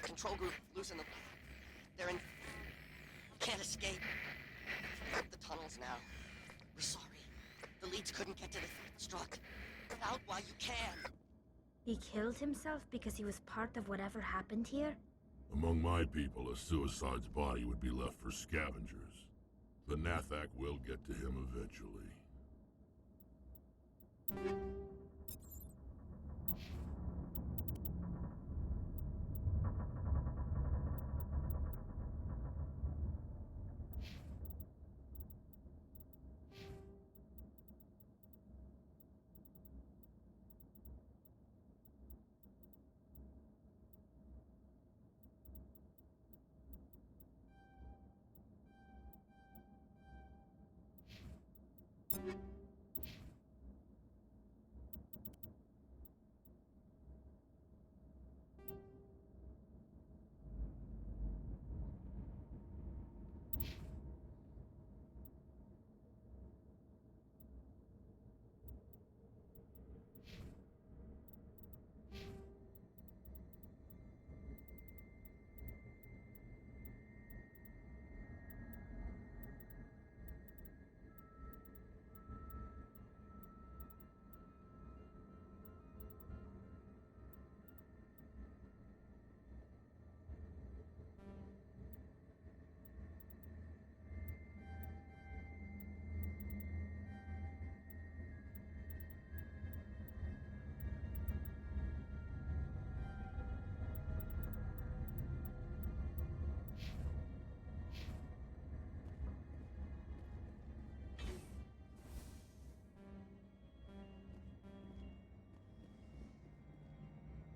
Control group, loosen them. They're in. Can't escape. The tunnels now. We're sorry. The leads couldn't get to the fifth strut. Get out while you can. He killed himself because he was part of whatever happened here? Among my people, a suicide's body would be left for scavengers. The Nathak will get to him eventually.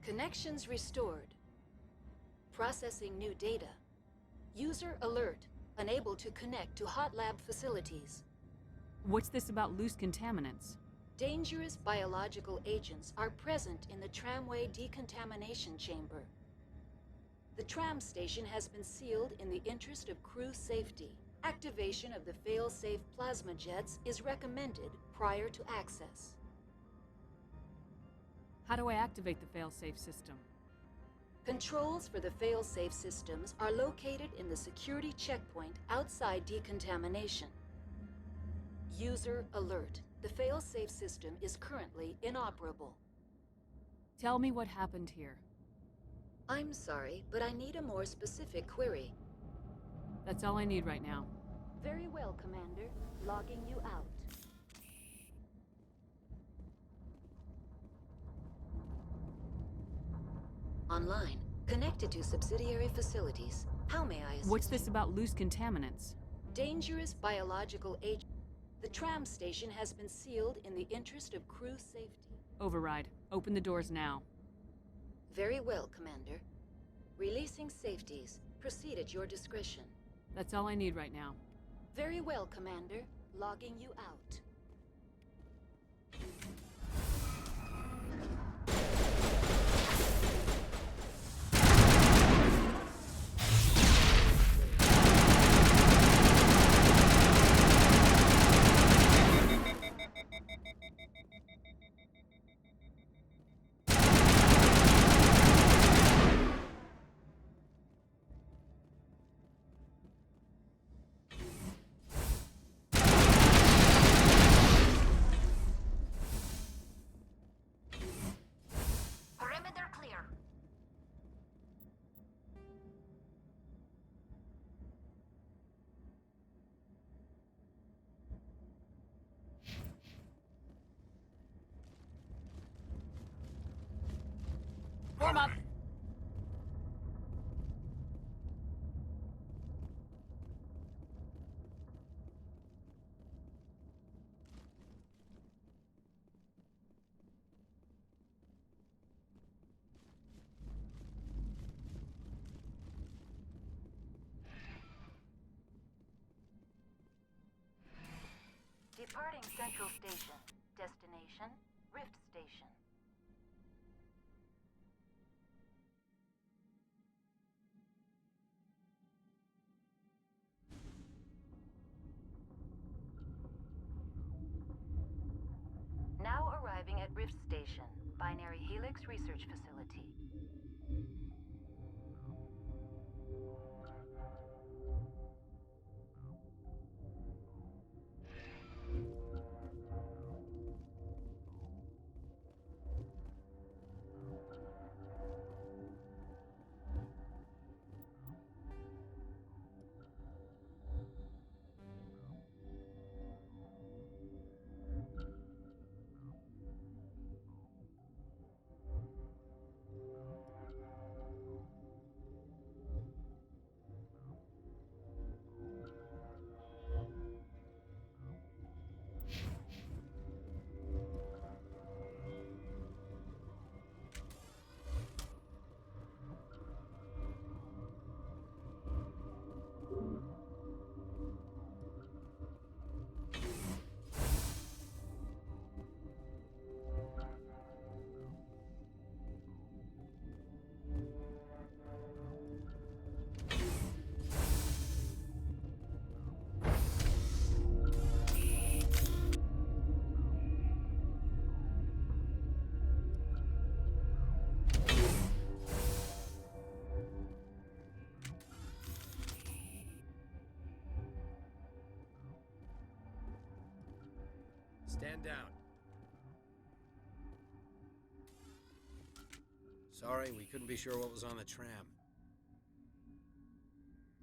Connections restored. Processing new data. User alert. Unable to connect to hot lab facilities. What's this about loose contaminants? Dangerous biological agents are present in the tramway decontamination chamber. The tram station has been sealed in the interest of crew safety. Activation of the fail-safe plasma jets is recommended prior to access. How do I activate the fail-safe system? Controls for the fail-safe systems are located in the security checkpoint outside decontamination. User alert. The fail-safe system is currently inoperable. Tell me what happened here. I'm sorry, but I need a more specific query. That's all I need right now. Very well, Commander. Logging you out. Online. Connected to subsidiary facilities. How may I assist? What's this about loose contaminants? Dangerous biological agent. The tram station has been sealed in the interest of crew safety. Override. Open the doors now. Very well, Commander. Releasing safeties. Proceed at your discretion. That's all I need right now. Very well, Commander. Logging you out. Warm up! Departing Central Station. Destination, Rift Station. Now arriving at Rift Station, Binary Helix Research Facility. Stand down. Sorry, we couldn't be sure what was on the tram.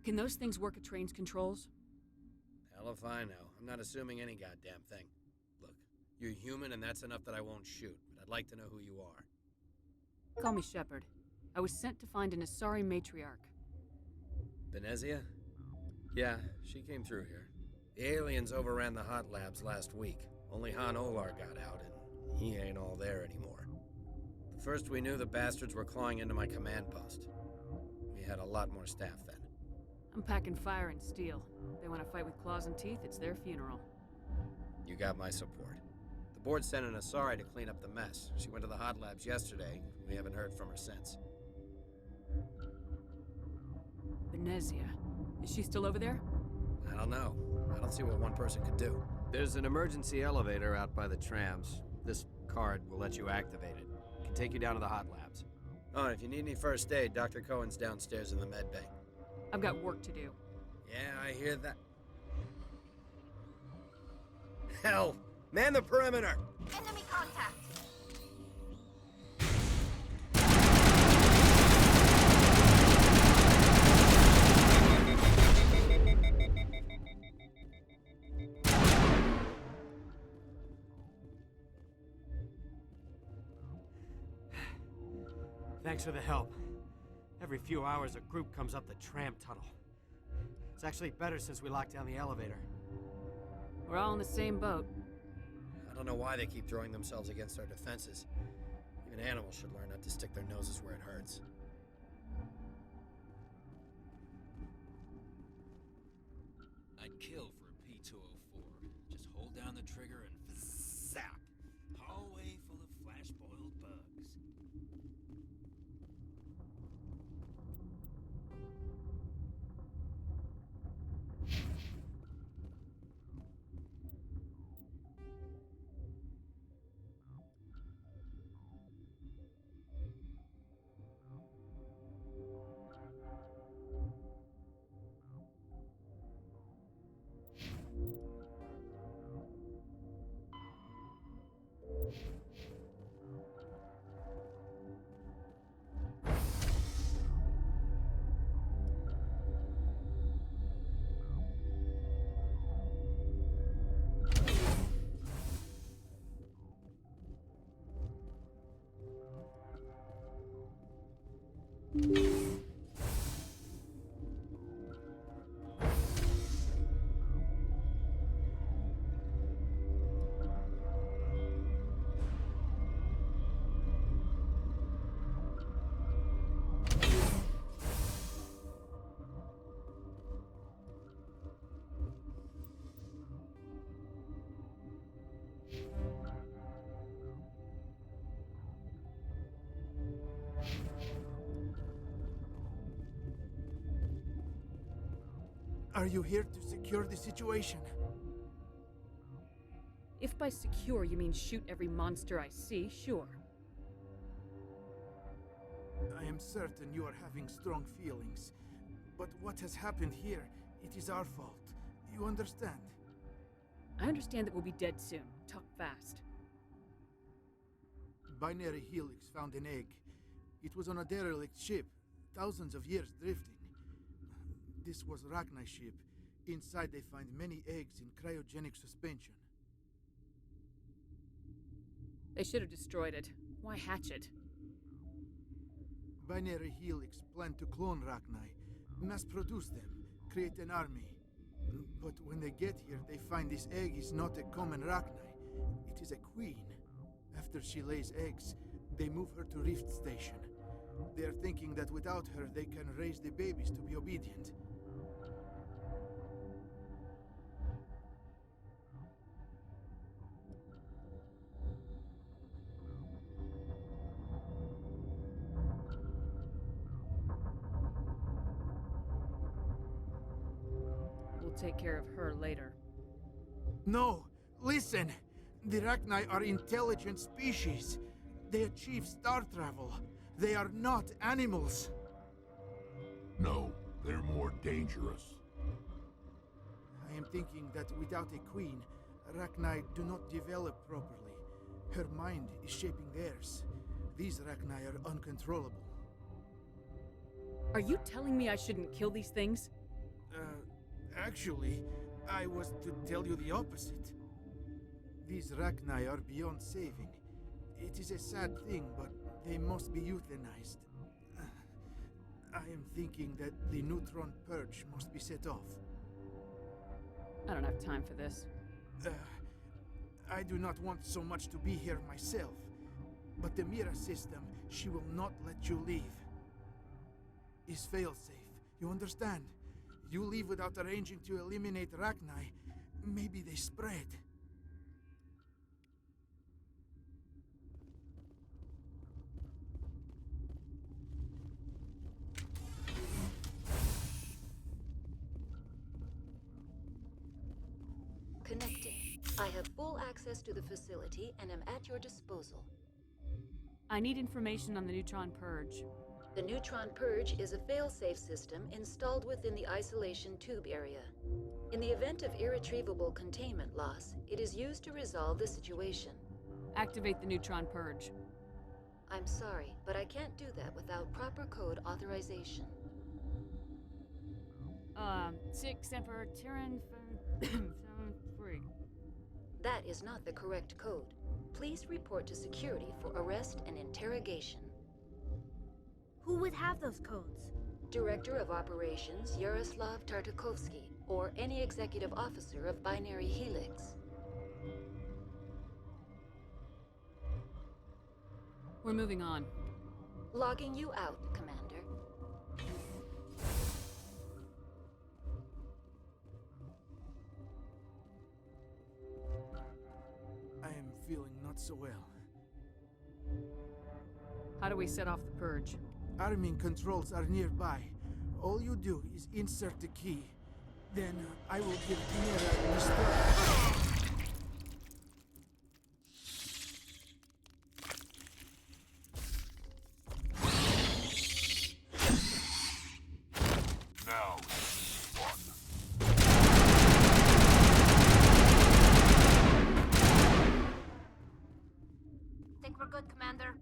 Can those things work at train's controls? Hell if I know. I'm not assuming any goddamn thing. Look, you're human and that's enough that I won't shoot, but I'd like to know who you are. Call me Shepard. I was sent to find an Asari matriarch. Venezia? Yeah, she came through here. The aliens overran the hot labs last week. Only Han Olar got out, and he ain't all there anymore. The first we knew, the bastards were clawing into my command post. We had a lot more staff then. I'm packing fire and steel. They want to fight with claws and teeth, it's their funeral. You got my support. The board sent an Asari to clean up the mess. She went to the hot labs yesterday. We haven't heard from her since. Venezia. Is she still over there? I don't know. I don't see what one person could do. There's an emergency elevator out by the trams. This card will let you activate it. It can take you down to the hot labs. Oh, and if you need any first aid, Dr. Cohen's downstairs in the med bay. I've got work to do. Yeah, I hear that. Hell! Man the perimeter! Enemy contact! Thanks for the help. Every few hours, a group comes up the tram tunnel. It's actually better since we locked down the elevator. We're all in the same boat. I don't know why they keep throwing themselves against our defenses. Even animals should learn not to stick their noses where it hurts. I'd kill for a P-204. Just hold down the trigger and zap! Hallway full of flash-boiled bugs. Are you here to secure the situation? If by secure you mean shoot every monster I see, sure. I am certain you are having strong feelings. But what has happened here, it is our fault. You understand? I understand that we'll be dead soon. Talk fast. Binary Helix found an egg. It was on a derelict ship, thousands of years drifting. This was Rachni's ship. Inside they find many eggs in cryogenic suspension. They should have destroyed it. Why hatch it? Binary Helix planned to clone Rachni, mass-produce them, create an army. But when they get here, they find this egg is not a common Rachni. It is a queen. After she lays eggs, they move her to Rift Station. They are thinking that without her, they can raise the babies to be obedient. We'll take care of her later. No! Listen! The Rachni are intelligent species. They achieve star travel. They are not animals. No, they're more dangerous. I am thinking that without a queen, Rachni do not develop properly. Her mind is shaping theirs. These Rachni are uncontrollable. Are you telling me I shouldn't kill these things? Actually, I was to tell you the opposite. These Rachni are beyond saving. It is a sad thing, but they must be euthanized. I am thinking that the neutron purge must be set off. I don't have time for this. I do not want so much to be here myself, but the Mira system, she will not let you leave. Is failsafe, you understand? You leave without arranging to eliminate Rachni, maybe they spread. Connecting. I have full access to the facility and am at your disposal. I need information on the neutron purge. The neutron purge is a failsafe system installed within the isolation tube area. In the event of irretrievable containment loss, it is used to resolve the situation. Activate the neutron purge. I'm sorry, but I can't do that without proper code authorization. 6 Emperor Tyrann 3. That is not the correct code. Please report to security for arrest and interrogation. Who would have those codes? Director of Operations Yaroslav Tartakovsky, or any executive officer of Binary Helix. We're moving on. Logging you out, Commander. I am feeling not so well. How do we set off the purge? Arming controls are nearby. All you do is insert the key. Then I will give Mira the start. Now it's fun. Think we're good, Commander?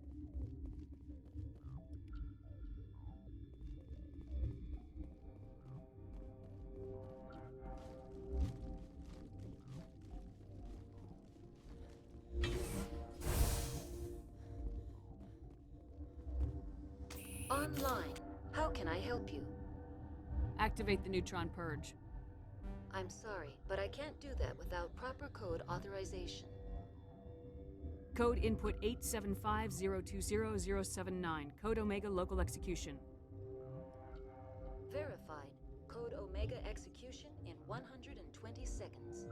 Online. How can I help you? Activate the neutron purge. I'm sorry, but I can't do that without proper code authorization. Code input 875020079. Code Omega local execution. Verified. Code Omega execution in 120 seconds.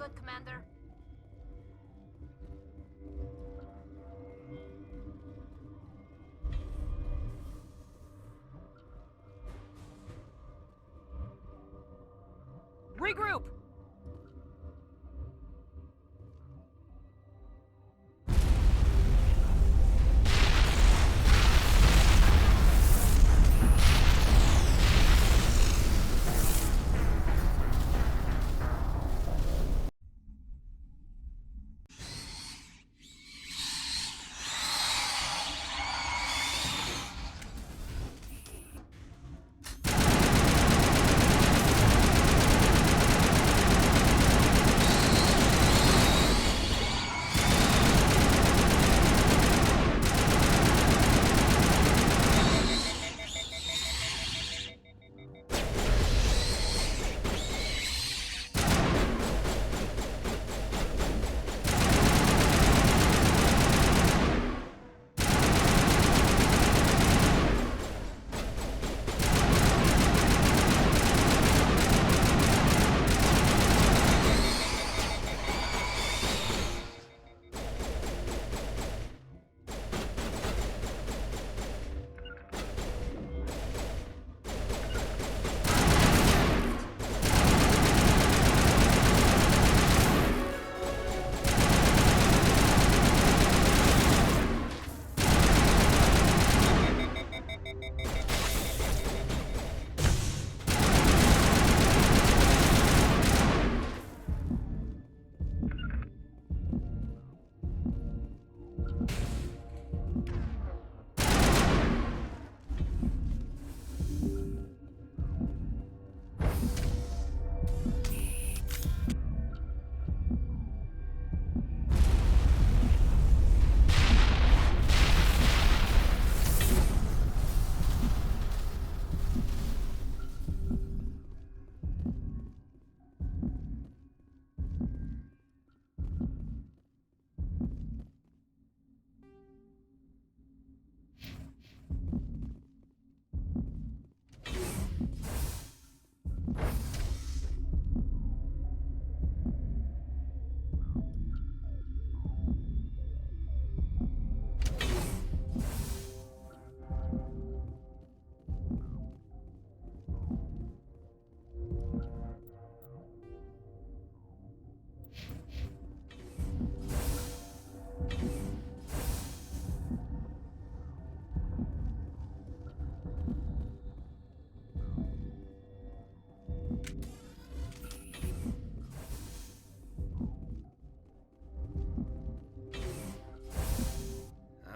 good, Commander. Regroup!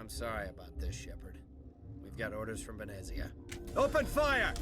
I'm sorry about this, Shepard. We've got orders from Venezia. Open fire!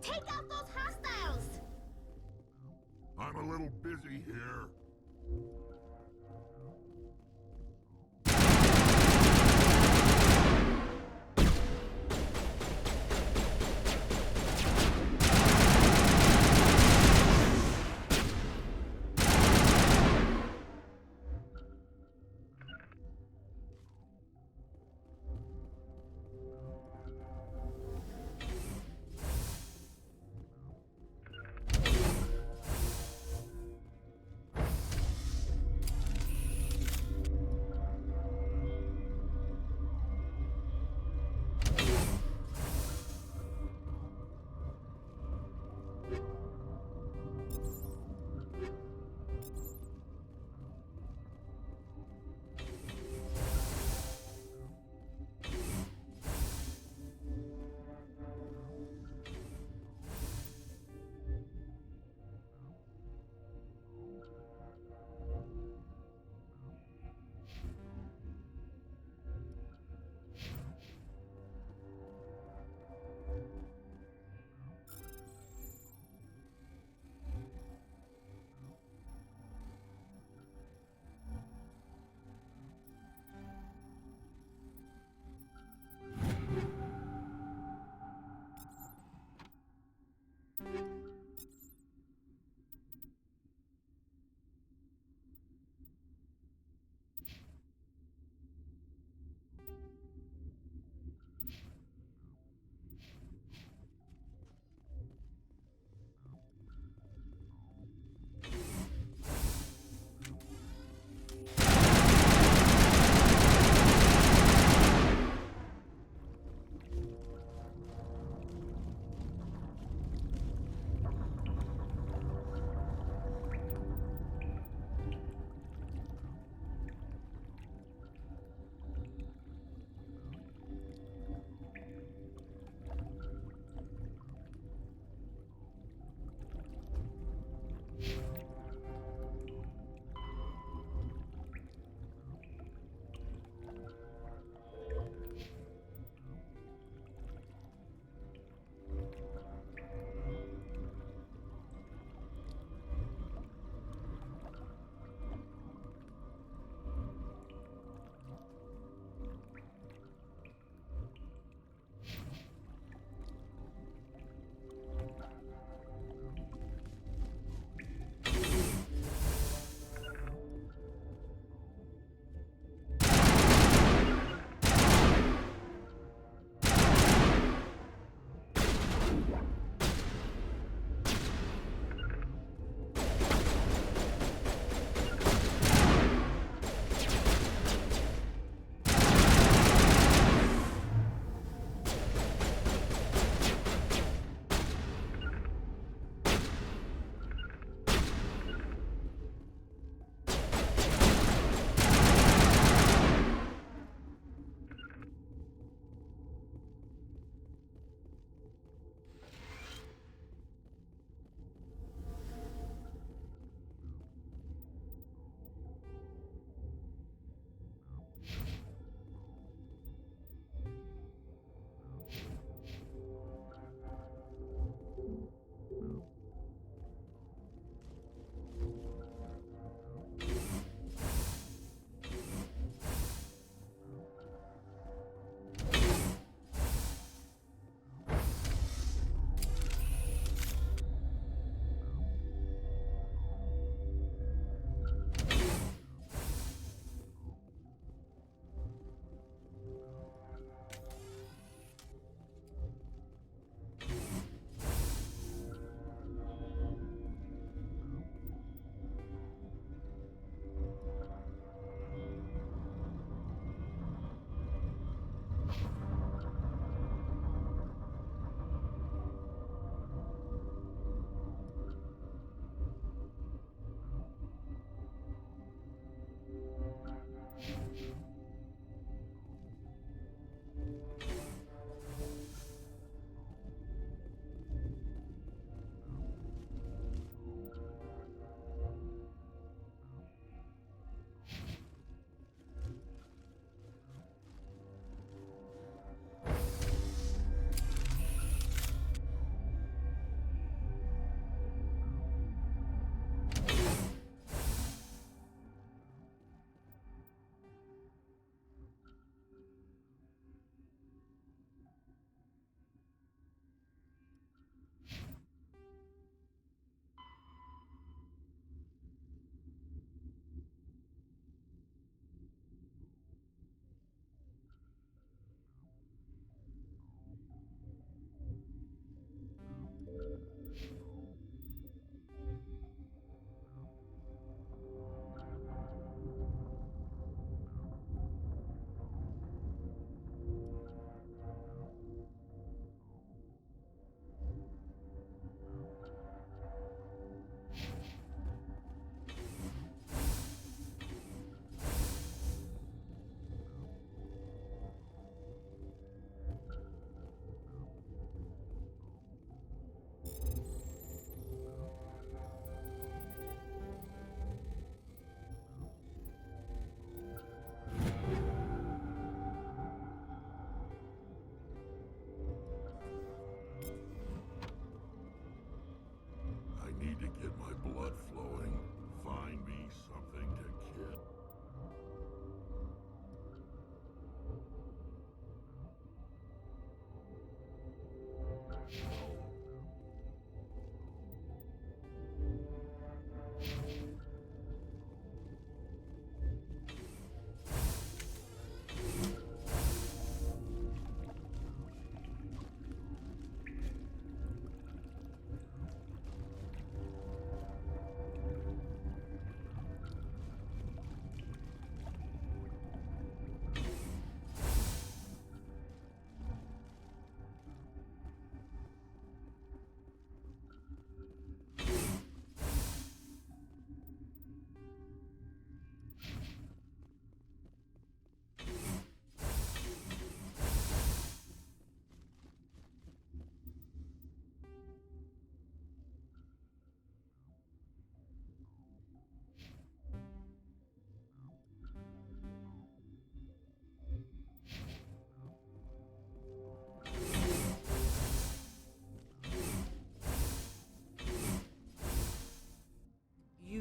Take out those hostiles! I'm a little busy here.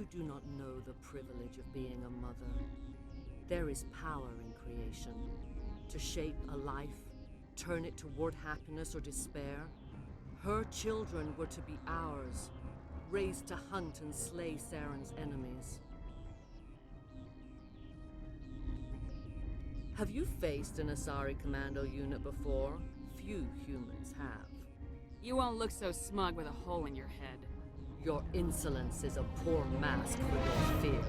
You do not know the privilege of being a mother. There is power in creation. To shape a life, turn it toward happiness or despair. Her children were to be ours, raised to hunt and slay Saren's enemies. Have you faced an Asari commando unit before? Few humans have. You won't look so smug with a hole in your head. Your insolence is a poor mask for your fear.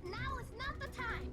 Now is not the time!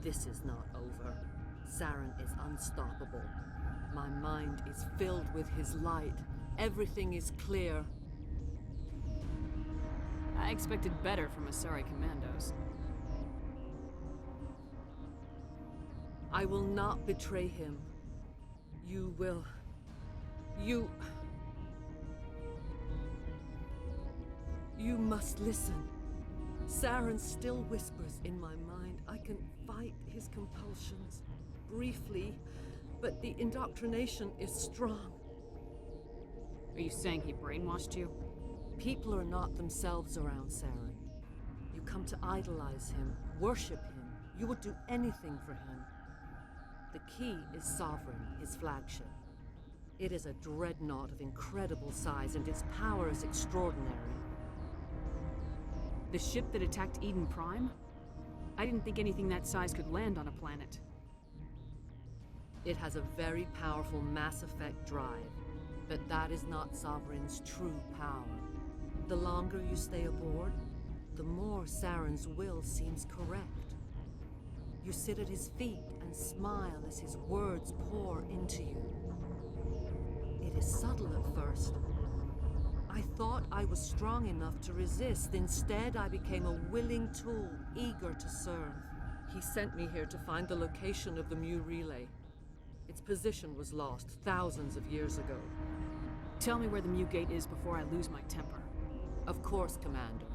This is not over. Saren is unstoppable. My mind is filled with his light. Everything is clear. I expected better from Asari commandos. I will not betray him. You will... You must listen. Saren still whispers in my mind. I can fight his compulsions. Briefly, but the indoctrination is strong. Are you saying he brainwashed you? People are not themselves around Saren. You come to idolize him, worship him. You would do anything for him. The key is Sovereign, his flagship. It is a dreadnought of incredible size, and its power is extraordinary. The ship that attacked Eden Prime? I didn't think anything that size could land on a planet. It has a very powerful mass effect drive, but that is not Sovereign's true power. The longer you stay aboard, the more Saren's will seems correct. You sit at his feet and smile as his words pour into you. It is subtle at first. I thought I was strong enough to resist. Instead, I became a willing tool, eager to serve. He sent me here to find the location of the Mu relay. Its position was lost thousands of years ago. Tell me where the Mu gate is before I lose my temper. Of course, Commander.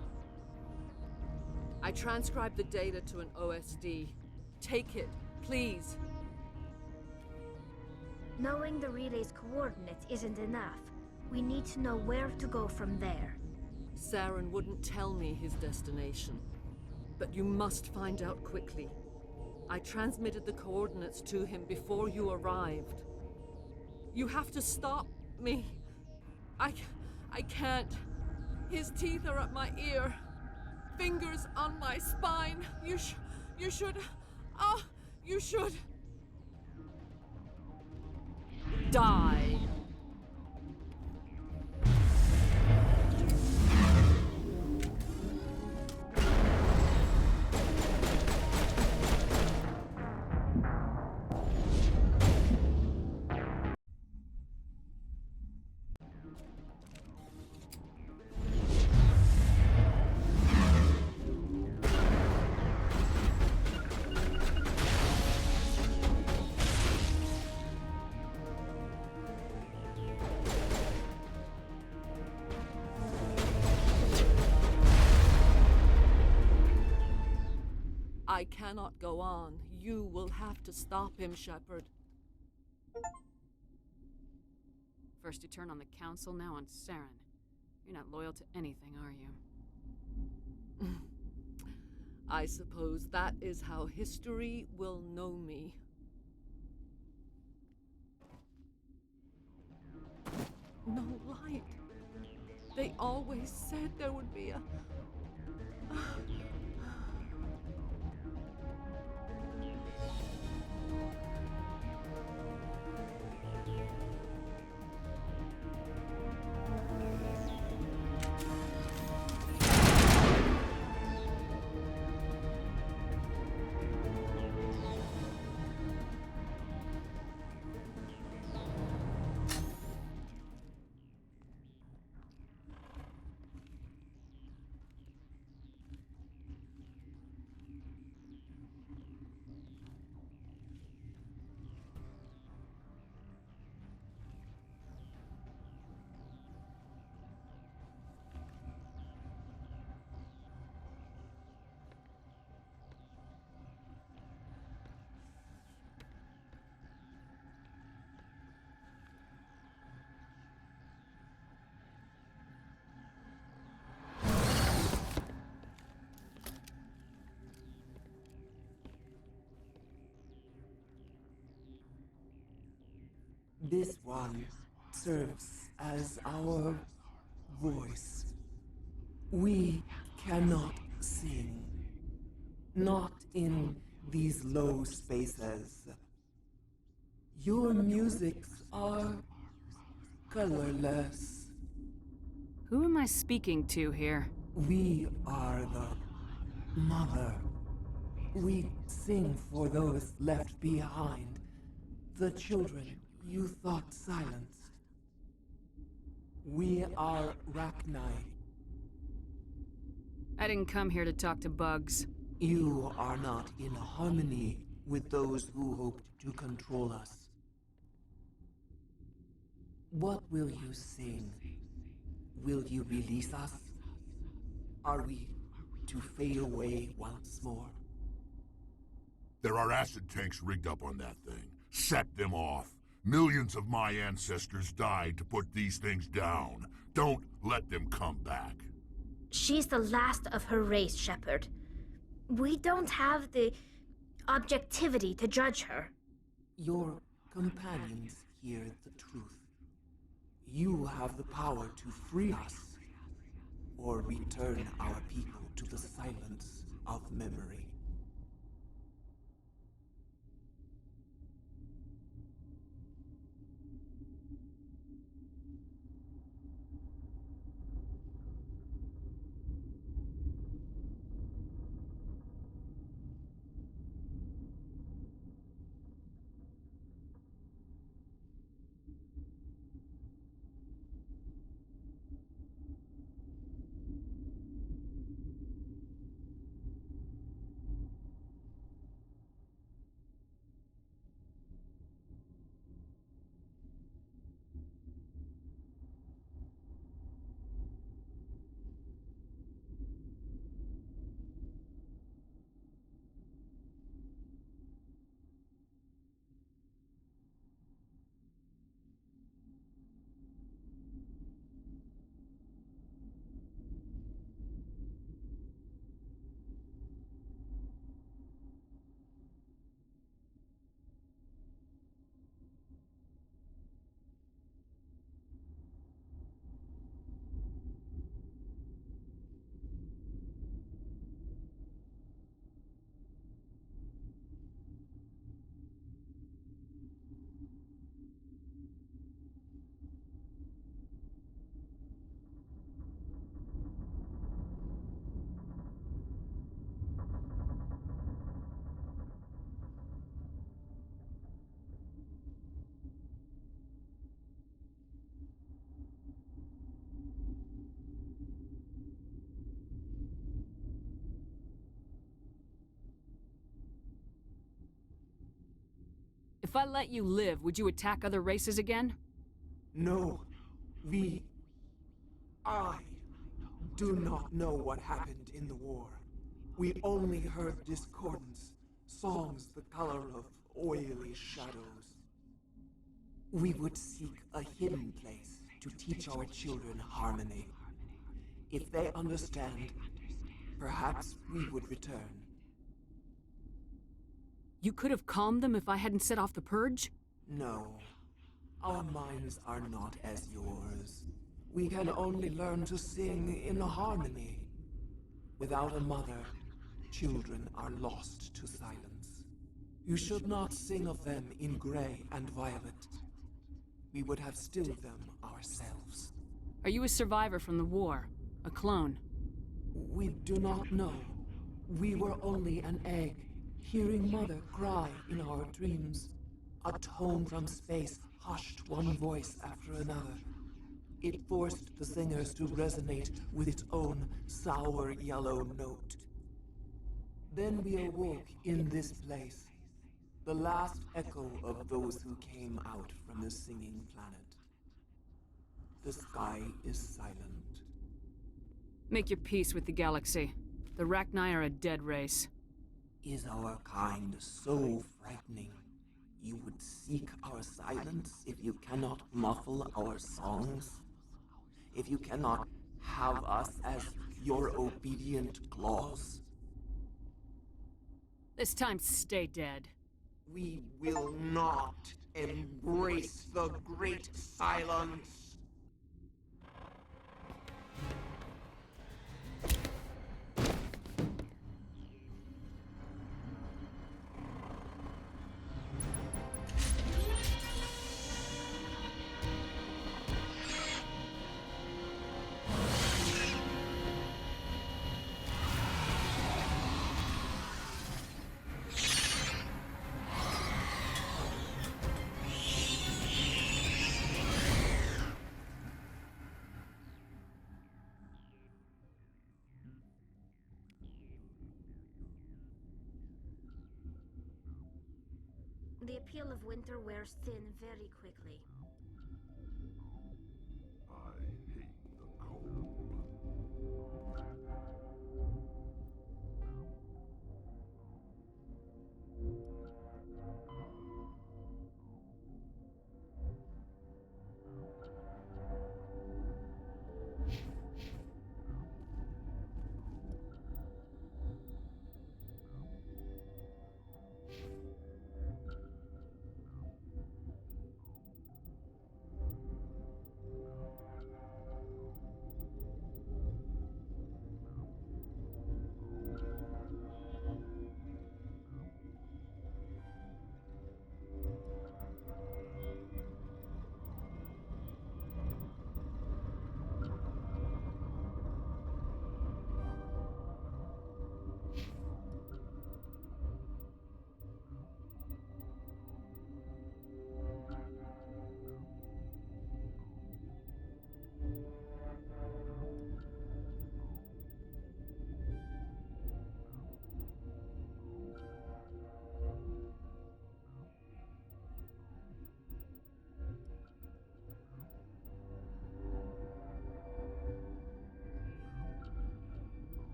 I transcribed the data to an OSD. Take it, please. Knowing the relay's coordinates isn't enough. We need to know where to go from there. Saren wouldn't tell me his destination. But you must find out quickly. I transmitted the coordinates to him before you arrived. You have to stop me. I can't. His teeth are at my ear. Fingers on my spine. You should... Oh, you should... Die. I cannot go on. You will have to stop him, Shepard. First you turn on the Council, now on Saren. You're not loyal to anything, are you? I suppose that is how history will know me. No light. They always said there would be a... This one serves as our voice. We cannot sing. Not in these low spaces. Your musics are colorless. Who am I speaking to here? We are the mother. We sing for those left behind. The children you thought silenced. We are Rachni. I didn't come here to talk to bugs. You are not in harmony with those who hoped to control us. What will you sing? Will you release us? Are we to fade away once more? There are acid tanks rigged up on that thing. Set them off. Millions of my ancestors died to put these things down. Don't let them come back. She's the last of her race, Shepard. We don't have the objectivity to judge her. Your companions hear the truth. You have the power to free us, or return our people to the silence of memory. If I let you live, would you attack other races again? No, I do not know what happened in the war. We only heard discordance, songs the color of oily shadows. We would seek a hidden place to teach our children harmony. If they understand, perhaps we would return. You could have calmed them if I hadn't set off the purge? No. Our minds are not as yours. We can only learn to sing in harmony. Without a mother, children are lost to silence. You should not sing of them in gray and violet. We would have stilled them ourselves. Are you a survivor from the war? A clone? We do not know. We were only an egg, hearing Mother cry in our dreams. A tone from space hushed one voice after another. It forced the singers to resonate with its own sour yellow note. Then we awoke in this place, the last echo of those who came out from the singing planet. The sky is silent. Make your peace with the galaxy. The Rachni are a dead race. Is our kind so frightening? You would seek our silence if you cannot muffle our songs? If you cannot have us as your obedient claws? This time, stay dead. We will not embrace the great silence. The appeal of winter wears thin very quickly. I hate the cold.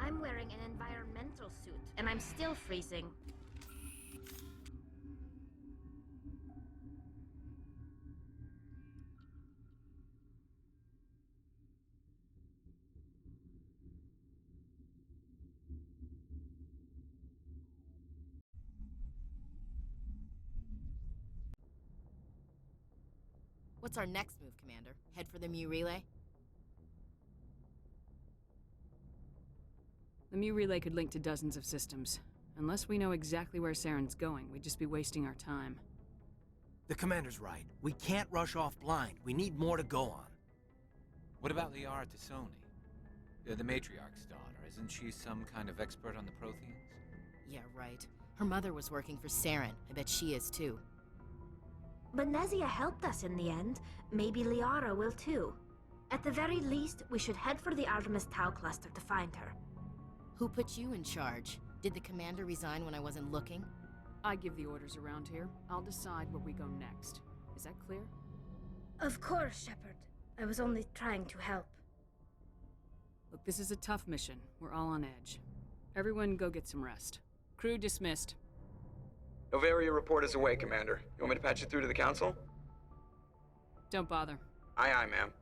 I'm wearing an environmental suit, and I'm still freezing. What's our next move, Commander? Head for the Mu Relay? The Mu Relay could link to dozens of systems. Unless we know exactly where Saren's going, we'd just be wasting our time. The Commander's right. We can't rush off blind. We need more to go on. What about Liara Tassoni? The Matriarch's daughter. Isn't she some kind of expert on the Protheans? Yeah, right. Her mother was working for Saren. I bet she is too. Benezia helped us in the end. Maybe Liara will too. At the very least, we should head for the Artemis Tau cluster to find her. Who put you in charge? Did the Commander resign when I wasn't looking? I give the orders around here. I'll decide where we go next. Is that clear? Of course, Shepard. I was only trying to help. Look, this is a tough mission. We're all on edge. Everyone go get some rest. Crew dismissed. Novaria report is away, Commander. You want me to patch it through to the Council? Don't bother. Aye, aye, ma'am.